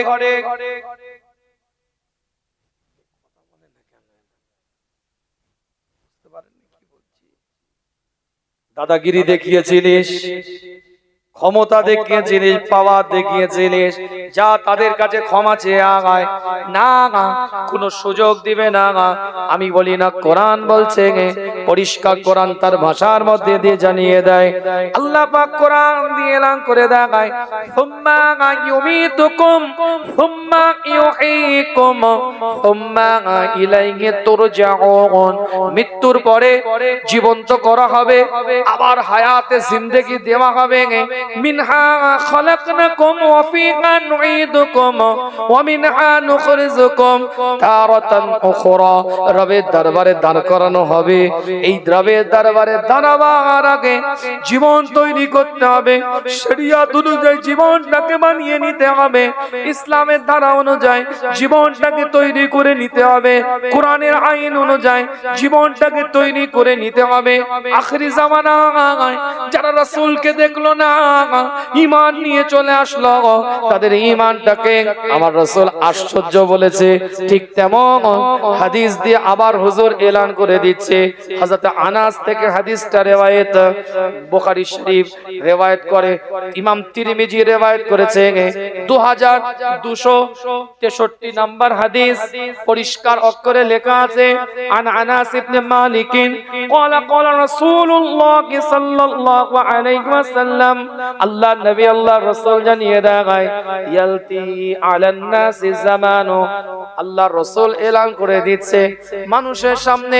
[SPEAKER 1] দাদাগিরি দেখিয়েছিলিস, ক্ষমতা দেখিয়েছিলিস, পাওয়ার দেখিয়েছিলিস, যা তাদের কাছে ক্ষমা চেয়ে আগায়। না, কোনো সুযোগ দিবে না। আমি বলি না, কোরআন বলছে পরিষ্কার কোরআন তার ভাষার মধ্যে দিয়ে জানিয়ে দেয়। আল্লাহ পাক কোরআন দিয়ে এলান করে দেখায়, সুম্মা ইউমিতুকুম সুম্মা ইউহয়িকুম সুম্মা ইলাইহি তুরজাউন। মৃত্যুর পরে জীবন্ত করা হবে, আবার হায়াতে জিন্দেগি দেওয়া হবে। মিনহা খালাকনাকুম ওয়া ফিহা নুঈদুকুম ওয়া মিনহা নুখরিজুকুম তারাতান উখরা। রবের দরবারে দাঁড় করানো হবে। এই রবের দরবারে দাঁড়াবার আগে জীবন তৈরি করতে হবে, শরিয়ত অনুযায়ী জীবনটাকে বানিয়ে নিতে হবে, ইসলামের ধারা অনুযায়ী জীবনটাকে তৈরি করে নিতে হবে, কোরআনের আইন অনুযায়ী জীবনটাকে তৈরি করে নিতে হবে। আখেরি জামানায় যারা রাসূলকে দেখলো না, ঈমান নিয়ে চলে আসলো, তাদের ঈমানটাকে আমার রাসূল আশ্চর্য বলেছে। ঠিক তেমন হাদিস দিয়ে আবার হুজুর এলান করে দিচ্ছে। হযরত আনাস থেকে হাদিসটা রিওয়ায়াত বুখারী শরীফ রিওয়ায়াত করে, ইমাম তিরমিজি রিওয়ায়াত করেছে 2263 নম্বর হাদিস। পরিষ্কার অক্ষরে লেখা আছে, আন আনাস ইবনে মালিক قال قال رسول الله صلى الله عليه وسلم। আল্লাহ নবী আল্লাহ রাসূল জানিয়ে দেয়, ইয়ালতি আলান নাস জামানু। আল্লাহ রাসূল এলান করে দিচ্ছে, মানুষের সামনে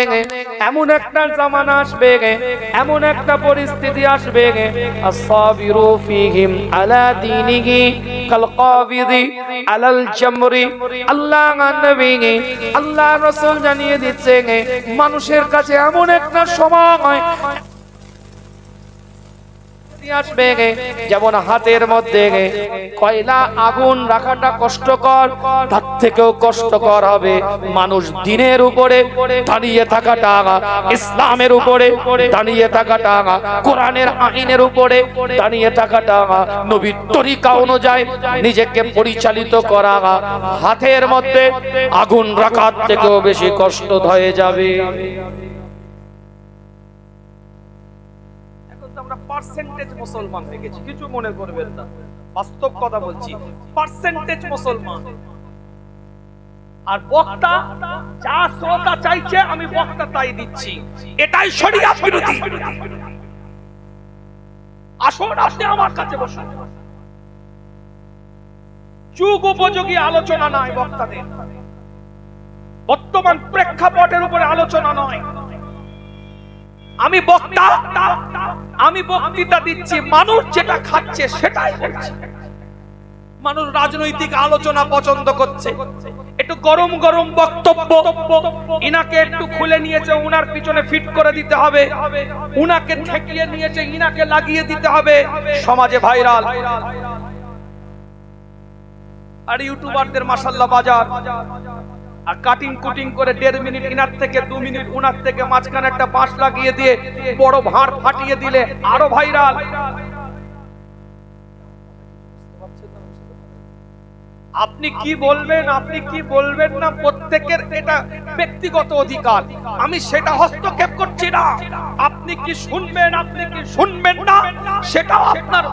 [SPEAKER 1] এমন একটা জামানা আসবে, এমন একটা পরিস্থিতি আসবে, আস-সাবিরু ফীহিম আলা দীনিহি কাল কাবিদি আলাল জামরি। আল্লাহ নবী আল্লাহ রাসূল জানিয়ে দিচ্ছে, মানুষের কাছে এমন একটা সময় আসবে যেমন হাতের মধ্যে কয়লা আগুন রাখাটা কষ্টকর, তার থেকেও কষ্টকর হবে মানুষ দিনের উপরে দাঁড়িয়ে থাকাটা, ইসলামের উপরে দাঁড়িয়ে থাকাটা, কোরআনের আইনের উপরে দাঁড়িয়ে থাকাটা, নবীর তরিকা অনুযায়ী নিজেকে পরিচালিত করা হাতের মধ্যে আগুন রাখার থেকেও বেশি কষ্ট হয়ে যাবে। আমরা পার্সেন্টেজ মুসলমান হয়ে গেছি, কিছু মনে করবেন না, বাস্তব কথা বলছি, পার্সেন্টেজ মুসলমান। আর বক্তা যা শ্রোতা চাইছে আমি বক্তা তাই দিচ্ছি, এটাই শরিয়ত বিরোধী। আসুন আপনি আমার কাছে বসুন, যুগ উপযোগী আলোচনা নয় বক্তাদের, বর্তমান প্রেক্ষাপটের উপরে আলোচনা নয়। আমি বক্তা, আমি বক্তৃতা দিচ্ছি, মানুষ যেটা খাচ্ছে সেটাই বলছি। মানুষ রাজনৈতিক আলোচনা পছন্দ করছে, একটু গরম গরম বক্তব্য, ইনাকে একটু খুলে নিয়েছে উনার পিছনে ফিট করে দিতে হবে, উনাকে ঠেকিয়ে নিয়েছে ইনাকে লাগিয়ে দিতে হবে, সমাজে ভাইরাল। আর ইউটিউবারদের মাশাআল্লাহ বাজার, আর কাটিং কুটিং করে 1.5 মিনিট ইনার থেকে 2 মিনিট উনার থেকে মাঝখানে একটা বাঁশ লাগিয়ে দিয়ে বড় ভাঁড় ফাটিয়ে দিলে আরো ভাইরাল। আপনি কি বলবেন, আপনি কি বলবেন না, প্রত্যেকের এটা ব্যক্তিগত অধিকার, আমি সেটা হস্তক্ষেপ করছি না। আপনি কি শুনবেন, আপনি কি শুনবেন না, সেটা আপনার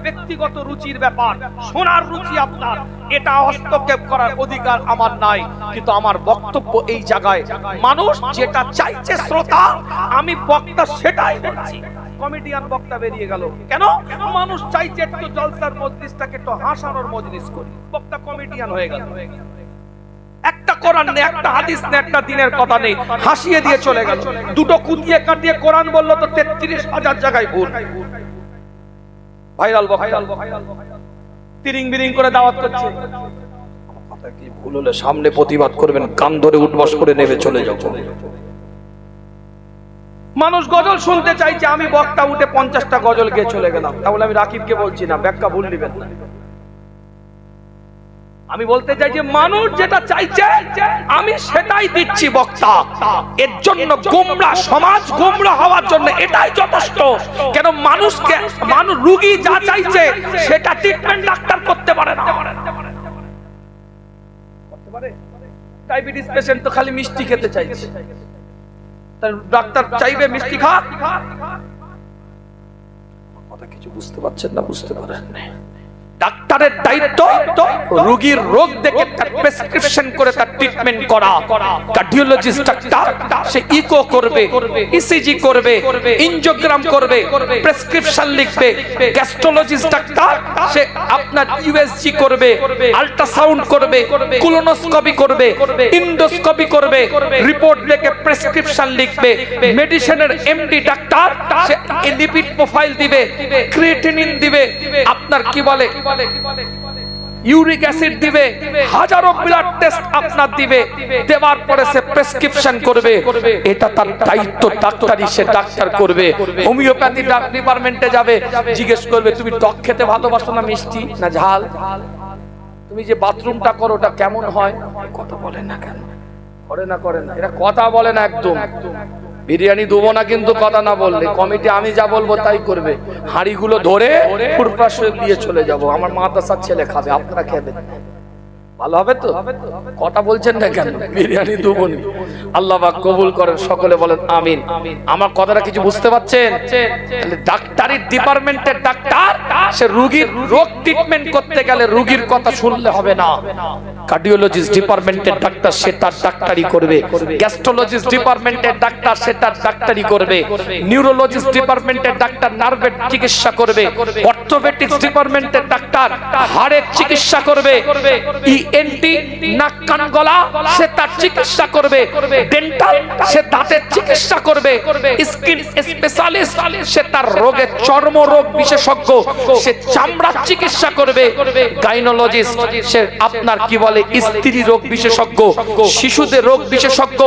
[SPEAKER 1] ব্যক্তিগত রুচির ব্যাপার, শোনার রুচি আপনার, এটা হস্তক্ষেপ করার অধিকার আমার নাই। কিন্তু আমার বক্তব্য এই জায়গায়, মানুষ যেটা চাইছে শ্রোতা, আমি বক্তা সেটাই বলছি। কমেডিয়ান বক্তা বেরিয়ে গেল কেন? মানুষ চাইছে একটু জলসার মজলিসটাকে একটু হাসানোর মজলিস করি, বক্তা কমেডিয়ান হয়ে গেল। একটা কোরআন নেই, একটা হাদিস নেই, একটা দিনের কথা নেই, হাসিয়ে দিয়ে চলে গেল। দুটো কুতিয়ে কাটিয়ে কোরআন বললো তো 33,000 জায়গায় ভুল। ভাইরাল বক্তা তিরিং বিরিং করে দাওয়াত করছে। কথা কি ভুল হলে সামনে প্রতিবাদ করবেন, কান ধরে উঠবাস করে নেমে চলে যাও। মানুষ গজল শুনতে চাইছে, আমি বক্তা উঠে 50টা গজল গিয়ে চলে গেলাম। তাহলে আমি রাকিবকে বলছি না, ব্যাখ্যা ভুল নেবেন না। আমি বলতে চাই যে মানুষ যেটা চাইছে আমি সেটাই দিচ্ছি বক্তা। এর জন্য গোমরা সমাজ, গোমরা হওয়ার জন্য এটাই যথেষ্ট। কেন মানুষকে, মানুষ রোগী যা চাইছে সেটা ট্রিটমেন্ট ডাক্তার করতে পারে না। করতে পারে? ডায়াবেটিস পেশেন্ট তো খালি মিষ্টি খেতে চাইছে, তার ডাক্তার চাইবে মিষ্টি খা। কথা কিছু বুঝতে পারছেন না, বুঝতে পারেন না। ডাক্তার ডাক্তারের দায়িত্ব রোগীর রোগ দেখে তার প্রেসক্রিপশন করে তার ট্রিটমেন্ট করা। কার্ডিওলজিস্ট ডাক্তার সে ইকো করবে, ইসিজি করবে, এনজিওগ্রাম করবে, প্রেসক্রিপশন লিখবে। গ্যাস্ট্রোলজিস্ট ডাক্তার সে আপনার ইউএসজি করবে, আল্ট্রাসাউন্ড করবে, কোলোনোস্কোপি করবে, ইন্ডোস্কোপি করবে, রিপোর্ট দেখে প্রেসক্রিপশন লিখবে। মেডিসিনের এমডি ডাক্তার সে লিপিড প্রোফাইল দিবে, ক্রিয়েটিনিন দিবে, আপনার কি বলে ইউরিক অ্যাসিড দিবে, হাজারো ব্লাড টেস্ট আপনার দিবে, দেওয়ার পরে সে প্রেসক্রিপশন করবে। এটা তার দায়িত্ব, ডাক্তারি সে ডাক্তার করবে। হোমিওপ্যাথি ডিপার্টমেন্টে যাবে, জিজ্ঞেস করবে তুমি টক খেতে ভালোবাসো না মিষ্টি না ঝাল, তুমি যে বাথরুমটা করো ওটা কেমন হয়, কথা বলে না কেন, করে না এরা কথা বলে না একদম। বিরিয়ানি দেবো না কিন্তু কথা না বললে কমিটি আমি যা বলবো তাই করবে। হাঁড়িগুলো ধরে পুরপাশে দিয়ে চলে যাব, আমার মাদ্রাসার ছেলে খাবে, আপনারা খাবেন, ভালো হবে তো? কথা বলছেন না কেন? বিরিয়ানি দেবো না। আল্লাহ পাক কবুল করেন, সকলে বলেন আমিন। আমার কথাটা কিছু বুঝতে পারছেন? তাহলে ডাক্তারি ডিপার্টমেন্টের ডাক্তার সে রোগীর রোগ ট্রিটমেন্ট করতে গেলে রোগীর কথা শুনলে হবে না। কার্ডিওলজিস্ট ডিপার্টমেন্টের ডাক্তার সে তার ডাক্তারি করবে, গ্যাস্ট্রোলজিস্ট ডিপার্টমেন্টের ডাক্তার সে তার ডাক্তারি করবে, নিউরোলজিস্ট ডিপার্টমেন্টের ডাক্তার নার্ভের চিকিৎসা করবে, অর্থোপেডিক্স ডিপার্টমেন্টের ডাক্তার হাড়ের চিকিৎসা করবে, ইএনটি নাক কান গলা সে তার চিকিৎসা করবে, ডেন্টাল সে দাঁতের চিকিৎসা করবে, স্কিন স্পেশালিস্ট সে তার রোগের চর্মরোগ বিশেষজ্ঞ সে চামড়ার চিকিৎসা করবে, গাইনোলজিস্ট সে আপনার কি বলে স্ত্রী রোগ বিশেষজ্ঞ, শিশুদের রোগ বিশেষজ্ঞ।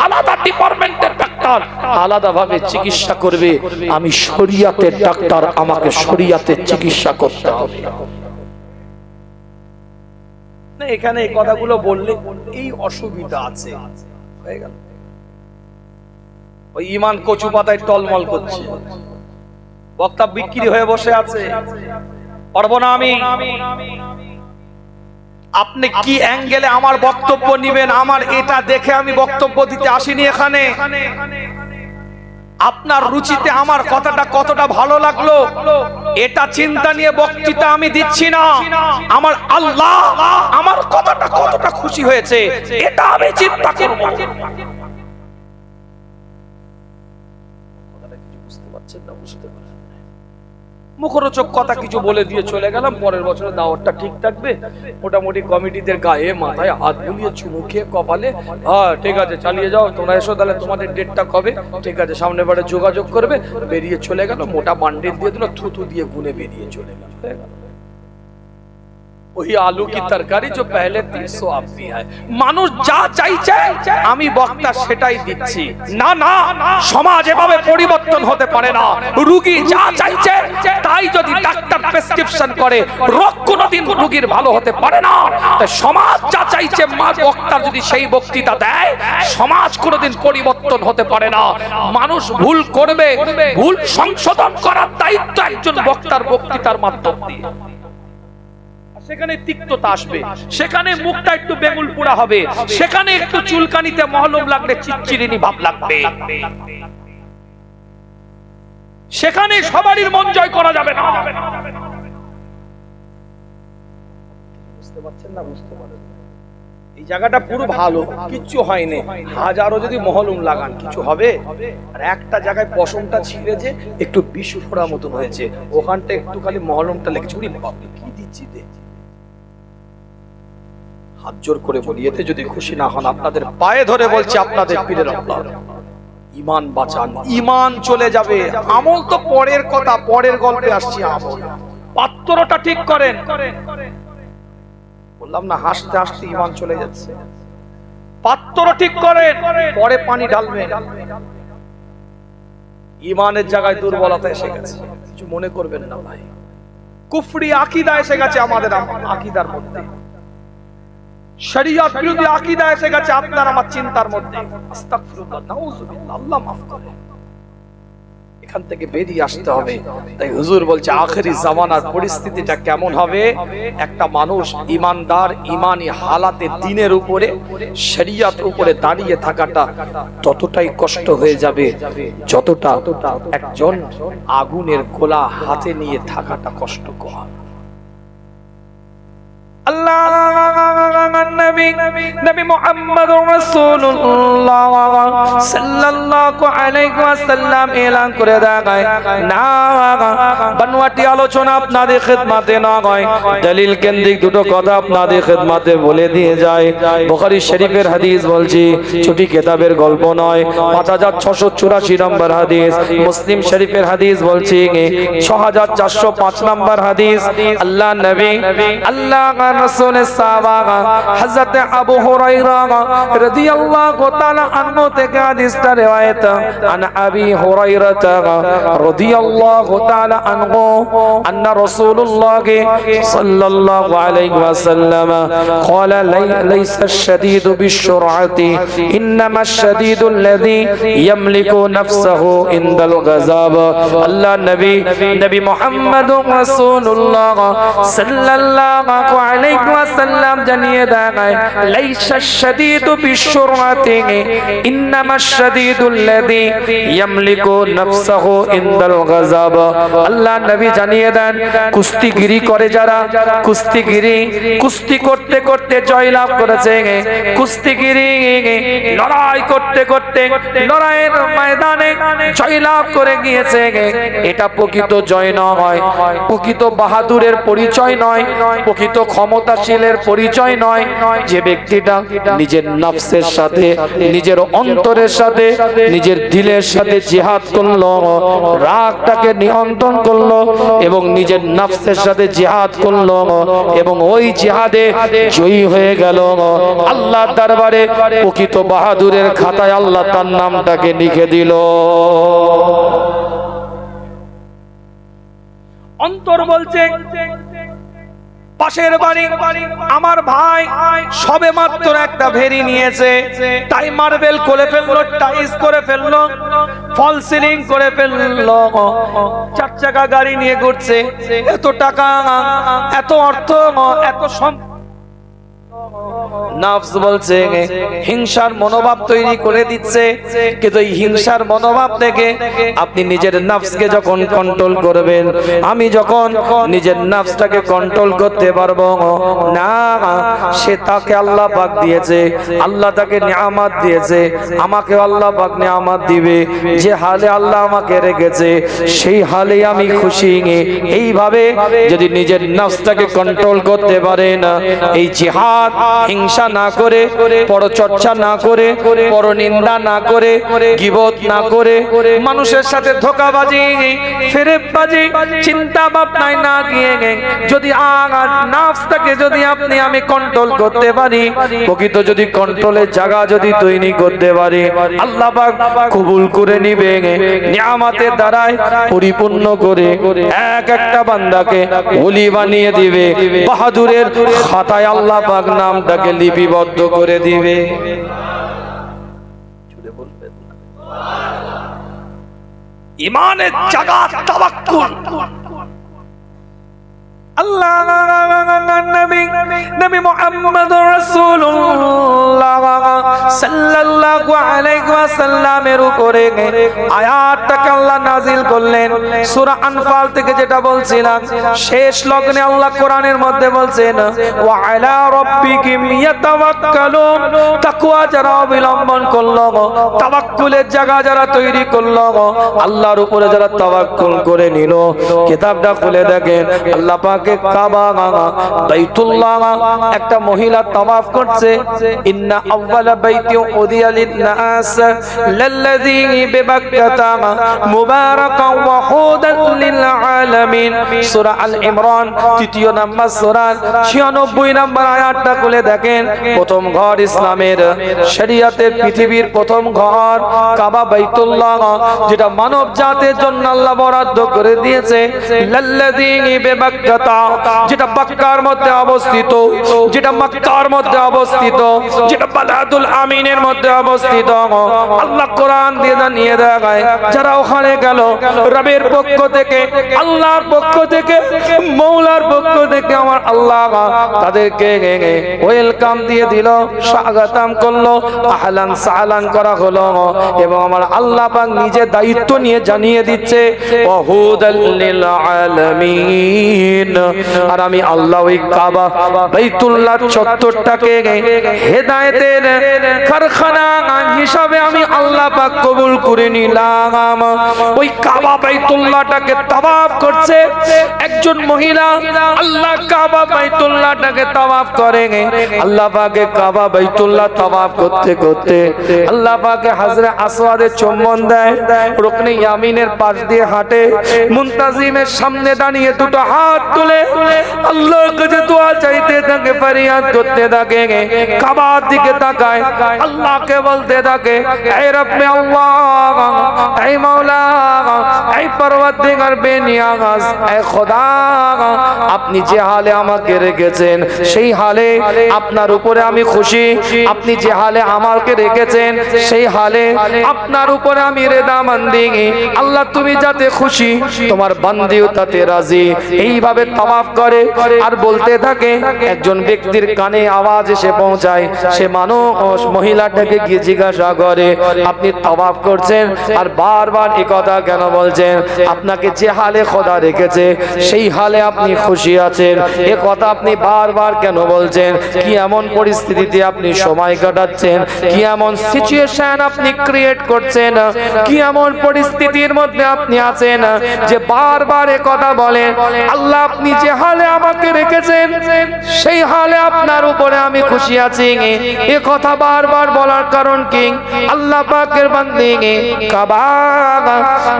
[SPEAKER 1] আলাদা ডিপার্টমেন্টের ডাক্তার আলাদাভাবে চিকিৎসা করবে। আমি শরিয়াতের ডাক্তার, আমাকে শরিয়াতের চিকিৎসা করতে হবে। এখানে এই কথাগুলো বললে এই অসুবিধা আছে, হয়ে গেল। ওই ইমান কচু পাতায় টলমল করছে, বক্তা বিক্রি হয়ে বসে আছে, পারবো না আমি। আপনি কি অ্যাঙ্গেলে আমার বক্তব্য নিবেন, আমার এটা দেখে আমি বক্তব্য দিতে আসিনি এখানে। আপনার রুচিতে আমার কথাটা কতটা ভালো লাগলো এটা চিন্তা নিয়ে বক্তৃতা আমি দিচ্ছি না। আমার আল্লাহ আমার কথাটা কতটা খুশি হয়েছে এটা আমি চিন্তা করব। কথাটা কিছু বুঝতে পারছেন না? বুঝতে পারছেন? মুখরোচক কথা কিছু বলে দিয়ে চলে গেলাম। পরের বছরে দাওয়াতটা ঠিক থাকবে। মোটামুটি কমিটিদের গায়ে মাথায় হাত বুলিয়ে চুমু খেয়ে কপালে, হ্যাঁ ঠিক আছে চালিয়ে যাও, তোমরা এসো, তাহলে তোমাদের ডেটটা কবে, ঠিক আছে সামনে বারে যোগাযোগ করবে। বেরিয়ে চলে গেল, মোটা বান্ডিল দিয়ে দিল, থুতু দিয়ে গুনে বেরিয়ে চলে গেল। वही आलू की तरकारी जो पहले 300 आप भी है। মানুষ যা চাইছে আমি বক্তা সেটাই দিচ্ছি। না না, সমাজ এভাবে পরিবর্তন হতে পারে না। রোগী যা চাইছে তাই যদি ডাক্তার প্রেসক্রিপশন করে, রোগ কোনোদিন রোগীর ভালো হতে পারে না। তাই সমাজ যা চাইছে মা বক্তা যদি সেই বক্তৃতা দেয়, সমাজ কোনোদিন পরিবর্তন হতে পারে না। মানুষ ভুল করবে, ভুল সংশোধন করার দায়িত্ব একজন বক্তার বক্তৃতার মাধ্যম দিয়ে। সেখানে তিক্ততা আসবে, সেখানে মুখটা একটু বেগুল পোড়া হবে, সেখানে একটু চুলকানিতে মহলম লাগলে চিরচিরিনি ভাব লাগবে, সেখানে সবারই মন জয় করা যাবে না। বুঝতে পারছেন না? বুঝতে পারেন? এই জায়গাটা পুরো ভালো, কিচ্ছু হয়নি। হাজারো যদি মহলম লাগান কিছু হবে? আর একটা জায়গায় পশমটা ছিঁড়ে যে একটু বিষ ফোড়া মতন হয়েছে, ওখানটা একটু খালি মহলমটা লেগেছে। কি দিচ্ছি দে, হাত জোর করে বলি, এতে যদি খুশি না হন আপনাদের পায়ে ধরে বলছি, আপনাদের পীরের আল্লাহ ঈমান বাঁচান। ঈমান চলে যাবে, আমল তো পরের কথা, পরের গল্পে আসছি। আমল পাত্রটা ঠিক করেন। বললাম না হাসতে হাসতে ঈমান চলে যাচ্ছে। পাত্র ঠিক করেন, পরে পানি ঢালবেন। ঈমানের জায়গায় দুর্বলতা এসে গেছে, কিছু মনে করবেন না ভাই। কুফরি আকীদা এসে গেছে আমাদের আকীদার মধ্যে, শরিয়ত বিরোধী আকীদা এসে গেছে আপনার আমার চিন্তার মধ্যে। আস্তাগফিরুল্লাহ, নাউযুবিল্লাহ, আল্লাহ মাফ করে। এখান থেকে বেরিয়ে আসতে হবে। তাই হুজুর বলছে আখেরি জামানার পরিস্থিতিটা কেমন হবে? একটা মানুষ ইমানদার, ইমানি হালাতে দ্বীনের উপরে, শরিয়তের উপরে দাঁড়িয়ে থাকাটা ততটাই কষ্ট হয়ে যাবে যতটা একজন আগুনের গোলা হাতে নিয়ে থাকাটা কষ্টকর। আল্লাহ নবী মুহাম্মদ রাসূলুল্লাহ সাল্লাল্লাহু আলাইহি ওয়াসাল্লাম এলান করে দেয় না বানওয়াটি আলোচনা আপনাদের খিদমতে না হয় দলিল কেন্দ্রিক দুটো কথা আপনাদের খিদমতে বলে দিয়ে যায় বুখারী শরীফের হাদিস বলছি ছোটি কিতাবের গল্প নয় 5684 নম্বর হাদিস মুসলিম শরীফের হাদিস বলছি 6405 নম্বর হাদিস আল্লাহ নবী আল্লাহ রাসূলের সাহাবা হযরত আবু হুরায়রা রাদিয়াল্লাহু তাআলা আনহু থেকে হাদিসটা রওয়ায়াত আন আবি হুরায়রা রাদিয়াল্লাহু তাআলা আনহু আন্না রাসূলুল্লাহ সাল্লাল্লাহু আলাইহি ওয়াসাল্লাম قال ليس الشديد بالسرعه انما الشديد الذي يملك نفسه عند الغضب আল্লাহ নবী মুহাম্মদ রাসূলুল্লাহ সাল্লাল্লাহু আলাইহি ওয়াসাল্লাম জানিয়ে দেয় লাইসা শাদীদু বিশুরআতি ইন্নামা শাদীদুল্লাযী ইয়ামলিকু নাফসাহু ইনদাল গাযাব আল্লাহ নবী জানিয়ে দেন কুস্তিগিরি করে যারা কুস্তি করতে করতে জয়লাভ করেছে কুস্তিগিরি লড়াই করতে করতে লড়াইয়ের ময়দানে জয়লাভ করে গিয়েছে এটা প্রকৃত জয় নয় প্রকৃত বাহাদুরের পরিচয় নয় প্রকৃত ক্ষমতাশীলের পরিচয় নয় যে ব্যক্তিটা নিজের নফসের সাথে নিজের অন্তরের সাথে নিজের দিলের সাথে জিহাদ করলো রাগটাকে নিয়ন্ত্রণ করলো এবং নিজের নফসের সাথে জিহাদ করলো এবং ওই জিহাদে জয়ী হয়ে গেল আল্লাহর দরবারে প্রকৃত বাহাদুরের খাতায় আল্লাহ তার নামটাকে লিখে দিল অন্তর বলছে পাশের বাড়ি আমার ভাই সবে মাত্র একটা ভেরি নিয়েছে তাই মার্বেল করে ফেললো টাইস করে ফেললো ফল সিলিং করে ফেললো 4 চাকা গাড়ি নিয়ে ঘুরছে এত টাকা এত অর্থ এত সম্পদ নফস বলছে হিংসার মনোভাব তৈরি করে দিচ্ছে কিন্তু এই হিংসার মনোভাব থেকে আপনি নিজের নফসকে যখন কন্ট্রোল করবেন আমি যখন নিজের নফসটাকে কন্ট্রোল করতে পারবো না সে তাকে আল্লাহ পাক দিয়েছে আল্লাহ তাকে নিয়ামত দিয়েছে আমাকে আল্লাহ পাক নিয়ামত দিবে যে হালে আল্লাহ আমাকে রেখেছে সেই হালে আমি খুশি এইভাবে যদি নিজের নফসটাকে কন্ট্রোল করতে পারেন এই জিহাদ হিংসা না করে পরচর্চা না করে পরনিন্দা না করে গীবত না করে মানুষের সাথে ধোঁকাবাজি ফেরেববাজি চিন্তা ভাবনায় না গিয়ে যদি নফসটাকে যদি আমি কন্ট্রোল করতে পারি প্রকৃত যদি কন্ট্রোলের জায়গা যদি তৈরি করতে পারি আল্লাহ পাক কবুল করে নিবে নিয়ামতের দ্বারাই পরিপূর্ণ করে এক একটা বান্দাকে ওলি বানিয়ে দিবে বাহাদুরের খাতায় আল্লাহ পাক নামটাকে লিপিবদ্ধ করে দিবে ইমানের জায়গা তাওয়াক্কুল আল্লাহ নবী মুহাম্মদ রাসূলুল্লাহ সাল্লাল্লাহু আলাইহি ওয়াসাল্লামের উপরে আয়াতটাকে আল্লাহ নাযিল করলেন সূরা আনফাল থেকে যেটা বলছিলাম শেষ লগ্নে আল্লাহ কোরআনের মধ্যে বলছেন ওয়া আলা রাব্বিকিম ইয়াতাওয়াক্কালুন তাকওয়া যারা অবলম্বন করলো তাওয়াক্কুলের জায়গা যারা তৈরি করলো আল্লাহর উপরে যারা তাওয়াক্কুল করে নিল কিতাবটা খুলে দেখেন আল্লাহ পাক কাবা বাইতুল্লাহ একটা মহিলা তাওয়াফ করছে ইন্না আউওয়ালা বাইতি উদিয়া লিন-নাস লাল্লাযী বিবাক্কাতা মুবারাকান ওয়া হুদান লিল-আলামিন সূরা আল ইমরান 3 নম্বর সূরা 96 নম্বর আয়াতটা খুলে দেখেন প্রথম ঘর ইসলামের শরীয়তের পৃথিবীর প্রথম ঘর কাবা বাইতুল্লাহ যেটা মানব জাতির জন্য আল্লাহ বরাদ্দ করে দিয়েছে লাল্লাযী বিবাক্কাতা যেটা মক্কার মধ্যে অবস্থিত যেটা মক্কার মধ্যে অবস্থিত যেটা বালাদুল আমিন আমিনের মধ্যে অবস্থিত। আল্লাহ কোরআন দিয়ে জানিয়ে দেয় যারা ওখানে গেল রবের পক্ষ থেকে, আল্লাহর পক্ষ থেকে, মৌলার পক্ষ থেকে আমার আল্লাহ তাদেরকে ওয়েলকাম দিয়ে দিল, স্বাগতম করলো, আহলান সাহলান করা হলো। এবং আমার আল্লাহ পাক নিজে দায়িত্ব নিয়ে জানিয়ে দিচ্ছে ওয়াহুদাল লিল আলামিন। আর আমি আল্লাহ ওই কাবা বাইতুল্লাহ চত্বরটাকে হেদায়েতের কারখানা হিসাবে আমি আল্লাহ পাক কবুল করে নিলাম। ওই কাবা বাইতুল্লাহটাকে তাওয়াফ করছে একজন মহিলা। আল্লাহ কাবা বাইতুল্লাহটাকে তাওয়াফ করে, আল্লাহ পাকে কাবা বাইতুল্লাহ তাওয়াফ করতে করতে আল্লাহ পাকে হযরত আসওয়াদে চুম্বন দেয়, রুকনে ইয়ামিনের পাশ দিয়ে হাঁটে, মুনতাজিমের সামনে দাঁড়িয়ে দুটো হাত তুলে আল্লাহর কাছে দোয়া চাইতে থাকে, ফরিয়াদ করতে থাকে, কাবার দিকে তাকায়, আল্লাহকে বলতে থাকে হে রব্বে আল্লাহ, হে মাওলা, হে পরওয়ারদিগার বেনিয়াজ, হে খোদা, আপনি যে হালে আমাকে রেখেছেন সেই হালে আপনার উপরে আমি খুশি, আপনি যে হালে আমাকে রেখেছেন সেই হালে আপনার উপরে আমি রেদামন্দি। আল্লাহ তুমি যাতে খুশি, তোমার বান্দিও তাতে রাজি। এইভাবে তাওয়াফ করে আর বলতে থাকে। একজন ব্যক্তির কানে আওয়াজ এসে পৌঁছায়, সে মানুষ মহিলাটাকে গিয়ে জিজ্ঞাসা করে আপনি তাওয়াফ করছেন আর বারবার এই কথা কেন বলছেন? আপনাকে যে হালে খোদা রেখেছে সেই হালে আপনি খুশি আছেন, এ কথা আপনি বারবার কেন বলছেন? কি এমন পরিস্থিতিতে আপনি সময় কাটাচ্ছেন, কি এমন সিচুয়েশন আপনি ক্রিয়েট করছেন, কি এমন পরিস্থিতির মধ্যে আপনি আছেন যে বারবার এ কথা বলেন? আল্লাহ আপনি যে হালে আমাকে রেখেছেন সেই হালে আপনার উপরে আমি খুশি আছি, এ কথা বারবার বলার কারণ কি? আল্লাহ পাকের বান্দী কাবা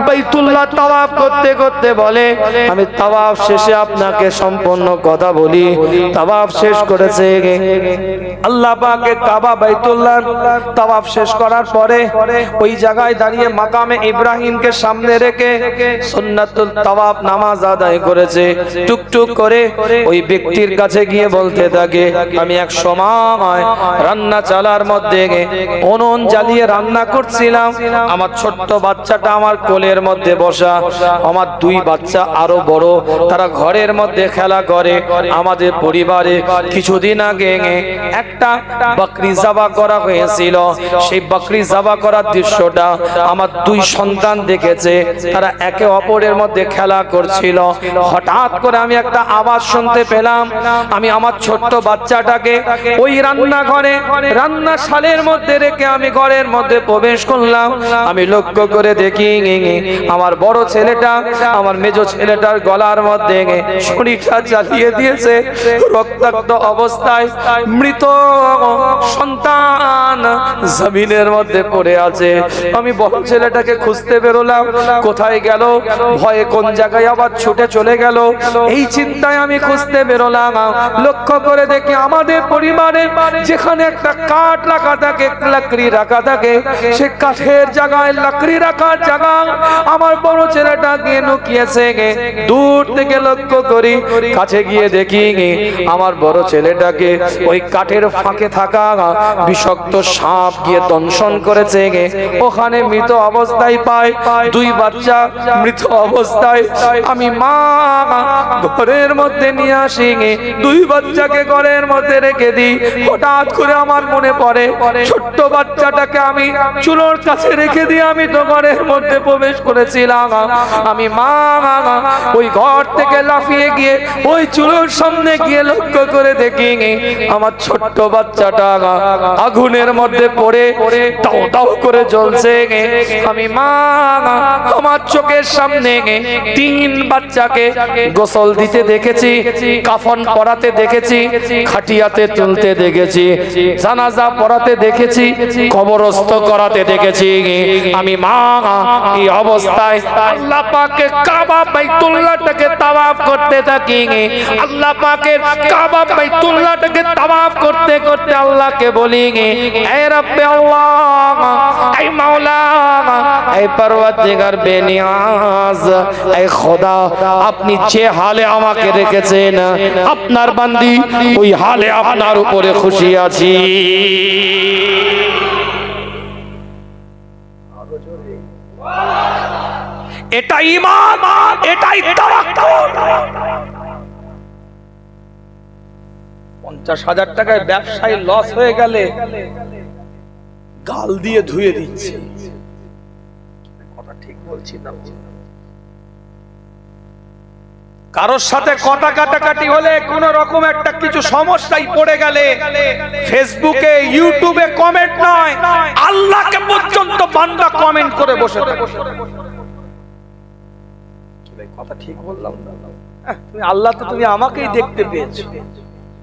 [SPEAKER 1] বাইতুল্লাহ তাওয়াফ করতে করতে বলে আমি তাওয়াফ শেষে আপনাকে সম্পূর্ণ কথা বলি। তাওয়াফ শেষ করেছে আল্লাহ পাকে কাবা বাইতুল্লাহ তাওয়াফ শেষ করার পরে ওই জায়গায় দাঁড়িয়ে মাকামে ইব্রাহিমকে সামনে রেখে সুন্নাতুল তাওয়াফ নামাজ আদায় করেছে। টুকটুক করে ওই ব্যক্তির কাছে গিয়ে বলতে থাকে আমি এক সময় রান্না চালার মধ্যে উনুন জ্বালিয়ে রান্না করছিলাম, আমার ছোট্ট বাচ্চাটা আমার কোলের মধ্যে বসা, আমার দুই বাচ্চা আরো বড়, তারা ঘরের মধ্যে খেলা করে। আমাদের পরিবারে কিছুদিন আগে একটা বকরি জবা করা হয়েছিল, সেই বকরি জবা করার দৃশ্যটা আমার দুই সন্তান দেখেছে, তারা একে অপরের মধ্যে খেলা করছিল। হঠাৎ করে আমি একটা আওয়াজ শুনতে পেলাম, আমি আমার ছোট্ট বাচ্চাটাকে ওই রান্নাঘরে রান্নাশালের মধ্যে রেখে আমি ঘরের মধ্যে প্রবেশ করলাম। আমি লক্ষ্য করে দেখি আমার বড় ছেলেটা আমার মেজ ছেলেটার গলার মধ্যে ছুরিটা চালিয়ে দিয়েছে, রক্তাক্ত অবস্থায় মৃত সন্তান জমিনের মধ্যে পড়ে আছে। আমি বড় ছেলেটাকে খুঁজতে বেরোলাম, কোথায় গেল, ভয়ে কোন জায়গায় আবার ছুটে চলে গেল, এই চিন্তায় আমি খুঁজতে বেরোলাম। লক্ষ্য করে দেখি আমাদের পরিবারে যেখানে একটা কাঠ রাখা থাকে, লাকড়ি রাখা থাকে, সে কাঠের জায়গায় লাকড়ি রাখার জায়গা আমার বড় ছেলেটা গিয়ে লুকিয়েছে। দূর থেকে লক্ষ্য করি, কাছে গিয়ে দেখি আমার বড় ছেলেটাকে ওই কাঠের ফাঁকে থাকা বিষাক্ত সাপ গিয়ে দংশন করেছে। ওখানে মৃত অবস্থায় পাই দুই বাচ্চা মৃত অবস্থায়। আমি মা ঘরের মধ্যে নিয়ে আসি, দুই বাচ্চাকে ঘরের মধ্যে রেখে দিই। হঠাৎ করে আমার মনে পড়ে ছোট্ট বাচ্চাটাকে আমি চুলোর কাছে রেখে দিয়ে আমি তো ঘরের মধ্যে প্রবেশ করেছিলাম। আমি মা ওই ঘর থেকে লাফিয়ে গিয়ে ওই চুলোর সামনে গিয়ে লক্ষ্য করে দেখি আমার ছোট্ট বাচ্চাটা আগুনের মধ্যে পড়ে দাও দাও করে জ্বলছে। আমি মা আমার চোখের সামনে তিন বাচ্চাকে গোসল দিতে দেখেছি, কাফন পরাতে দেখেছি, খাটিয়াতে তুলতে দেখেছি, জানাজা পড়াতে দেখেছি, কবরস্থ করাতে দেখেছি। আমি মা এই অবস্থায় আল্লাহ পাকের কাবা বাইতুল্লাহটাকে তাওয়াফ করতে থাকি। আল্লাহ পাকের কাবা বাইতুল্লাহটাকে তাওয়াফ করতে করতে আল্লাহকে বলি হে রব্বে আল্লাহ, হে মাওলা, হে পরওয়ারদিগার বেনিয়াজ, হে খোদা, আপনি যে হালে আমাকে রেখেছেন আপনার বান্দি ওই হালে আপনার উপরে খুশি আছি। এটা ঈমান, এটাই তাওয়াক্কুল। 50,000 টাকায় ব্যবসায় লস হয়ে গেলে গাল দিয়ে ধুয়ে দিচ্ছে। কথা ঠিক বলছি না? কারোর সাথে কথা কাটাকাটি হলে কোন রকম একটা কিছু সমস্যায় পড়ে গেলে ফেসবুকে ইউটিউবে কমেন্ট নয়, আল্লাহকে পর্যন্ত বান্দা কমেন্ট করে বসে থাকে। কথা ঠিক বললাম না? তুমি আল্লাহ তো তুমি আমাকেই দেখতে পেয়েছো।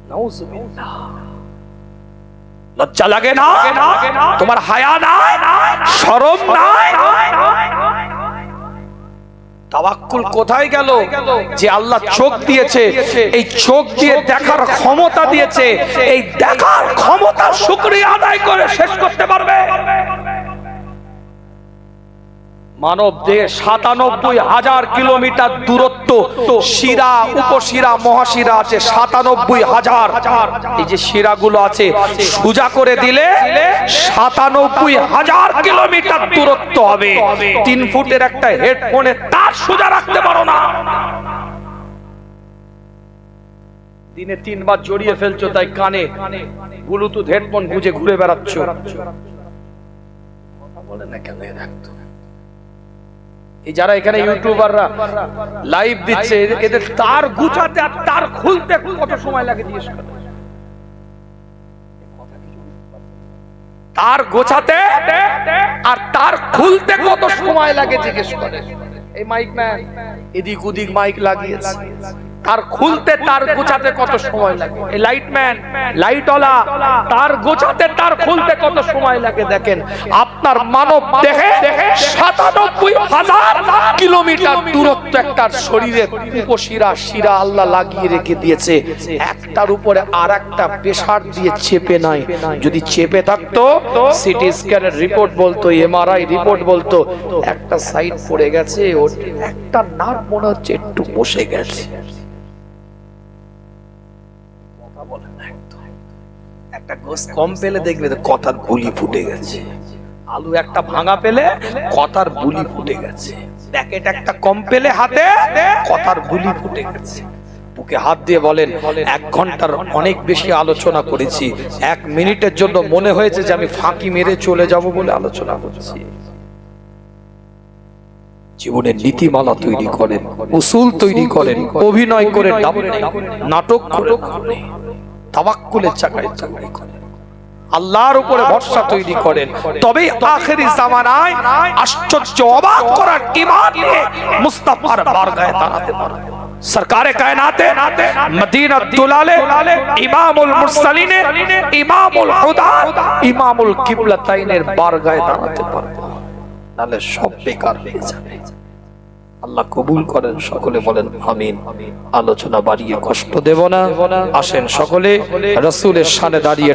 [SPEAKER 1] নাউজুবিল্লাহ। লজ্জা লাগে না? তোমার হায়া নাই, শরম নাই? তাওয়াক্কুল কোথায় গেল? যে আল্লাহ চোখ দিয়েছে, এই চোখ দিয়ে দেখার ক্ষমতা দিয়েছে, এই দেখার ক্ষমতা শুকরিয়া আদায় করে শেষ করতে পারবে? মানব দেহে ৯৭,০০০ কিলোমিটার দূরত্ব, শিরা, উপশিরা, মহাশিরা আছে ৯৭,০০০। এই যে শিরাগুলো আছে সোজা করে দিলে ৯৭,০০০ কিলোমিটার দূরত্ব হবে। ৩ ফুটের একটা হেডফোনে তার সোজা রাখতে পারো না। দিনে ৩ বার জড়িয়ে ফেলছো, তাই কানে ব্লুটুথ হেডফোন গুঁজে ঘুরে বেড়াচ্ছ। কথা বলে না কেন? রাখতো এই যারা এখানে ইউটিউবাররা লাইভ দিচ্ছে, এদের তার গুছাতে আর তার খুলতে কত সময় লাগে জিজ্ঞেস করে। তার গোছাতে আর তার খুলতে কত সময় লাগে জিজ্ঞেস করে। এই মাইক ম্যান এদিক ওদিক মাইক লাগিয়েছে, তার খুলতে তার গোছাতে কত সময় লাগে। এই লাইটম্যান, লাইটওয়ালা, তার গোছাতে তার খুলতে কত সময় লাগে। দেখেন আপনার মানব দেহে ৯৭,০০০ কিলোমিটার দূরত্ব একটা শরীরে উপশিরা, শিরা আল্লাহ লাগিয়ে রেখে দিয়েছে। একটার উপরে আর একটা প্রেসার দিয়ে চেপে নাই। যদি চেপে থাকতো, সিটি স্ক্যানের রিপোর্ট বলতো, এমআরআই রিপোর্ট বলতো একটা সাইড পড়ে গেছে, ওর একটা নার্ভ মনে হচ্ছে একটু বসে গেছে। একটা গোস কম পেলে দেখবে কথার বুলি ফুটে গেছে, আলু একটা ভাঙা পেলে কথার বুলি ফুটে গেছে, প্যাকেট একটা কম পেলে হাতে কথার বুলি ফুটে গেছে। বুকে হাত দিয়ে বলেন, 1 ঘন্টার অনেক বেশি আলোচনা করেছি, 1 মিনিটের জন্য মনে হয়েছে যে আমি ফাঁকি মেরে চলে যাব বলে আলোচনা করছি। জীবনের নীতিমালা তৈরি করেন, উসুল তৈরি করেন, অভিনয় করে দাম নেই, নাটক করে তাওয়াক্কুলের চাকায় তৈরি করেন, আল্লাহর উপরে ভরসা তৈরি করেন। তবেই আখেরি জামানায় আশ্চর্য অবাক করার ঈমান নিয়ে মুস্তাফার বারগাহে দাঁড়াতে পারবে। সরকারে কায়নাতে, মদিনাত দুলালে, ইমামুল মুরসালিনে, ইমামুল হুদা, ইমামুল কিবলাতাইনের বারগাহে দাঁড়াতে পারবে, নালে সব বেকার হয়ে যাবে। আল্লাহ কবুল করেন। সকলে বলেন আমিন। আলোচনা বাড়িয়ে কষ্ট দেব না। আসেন সকলে রাসূলের শানে দাঁড়িয়ে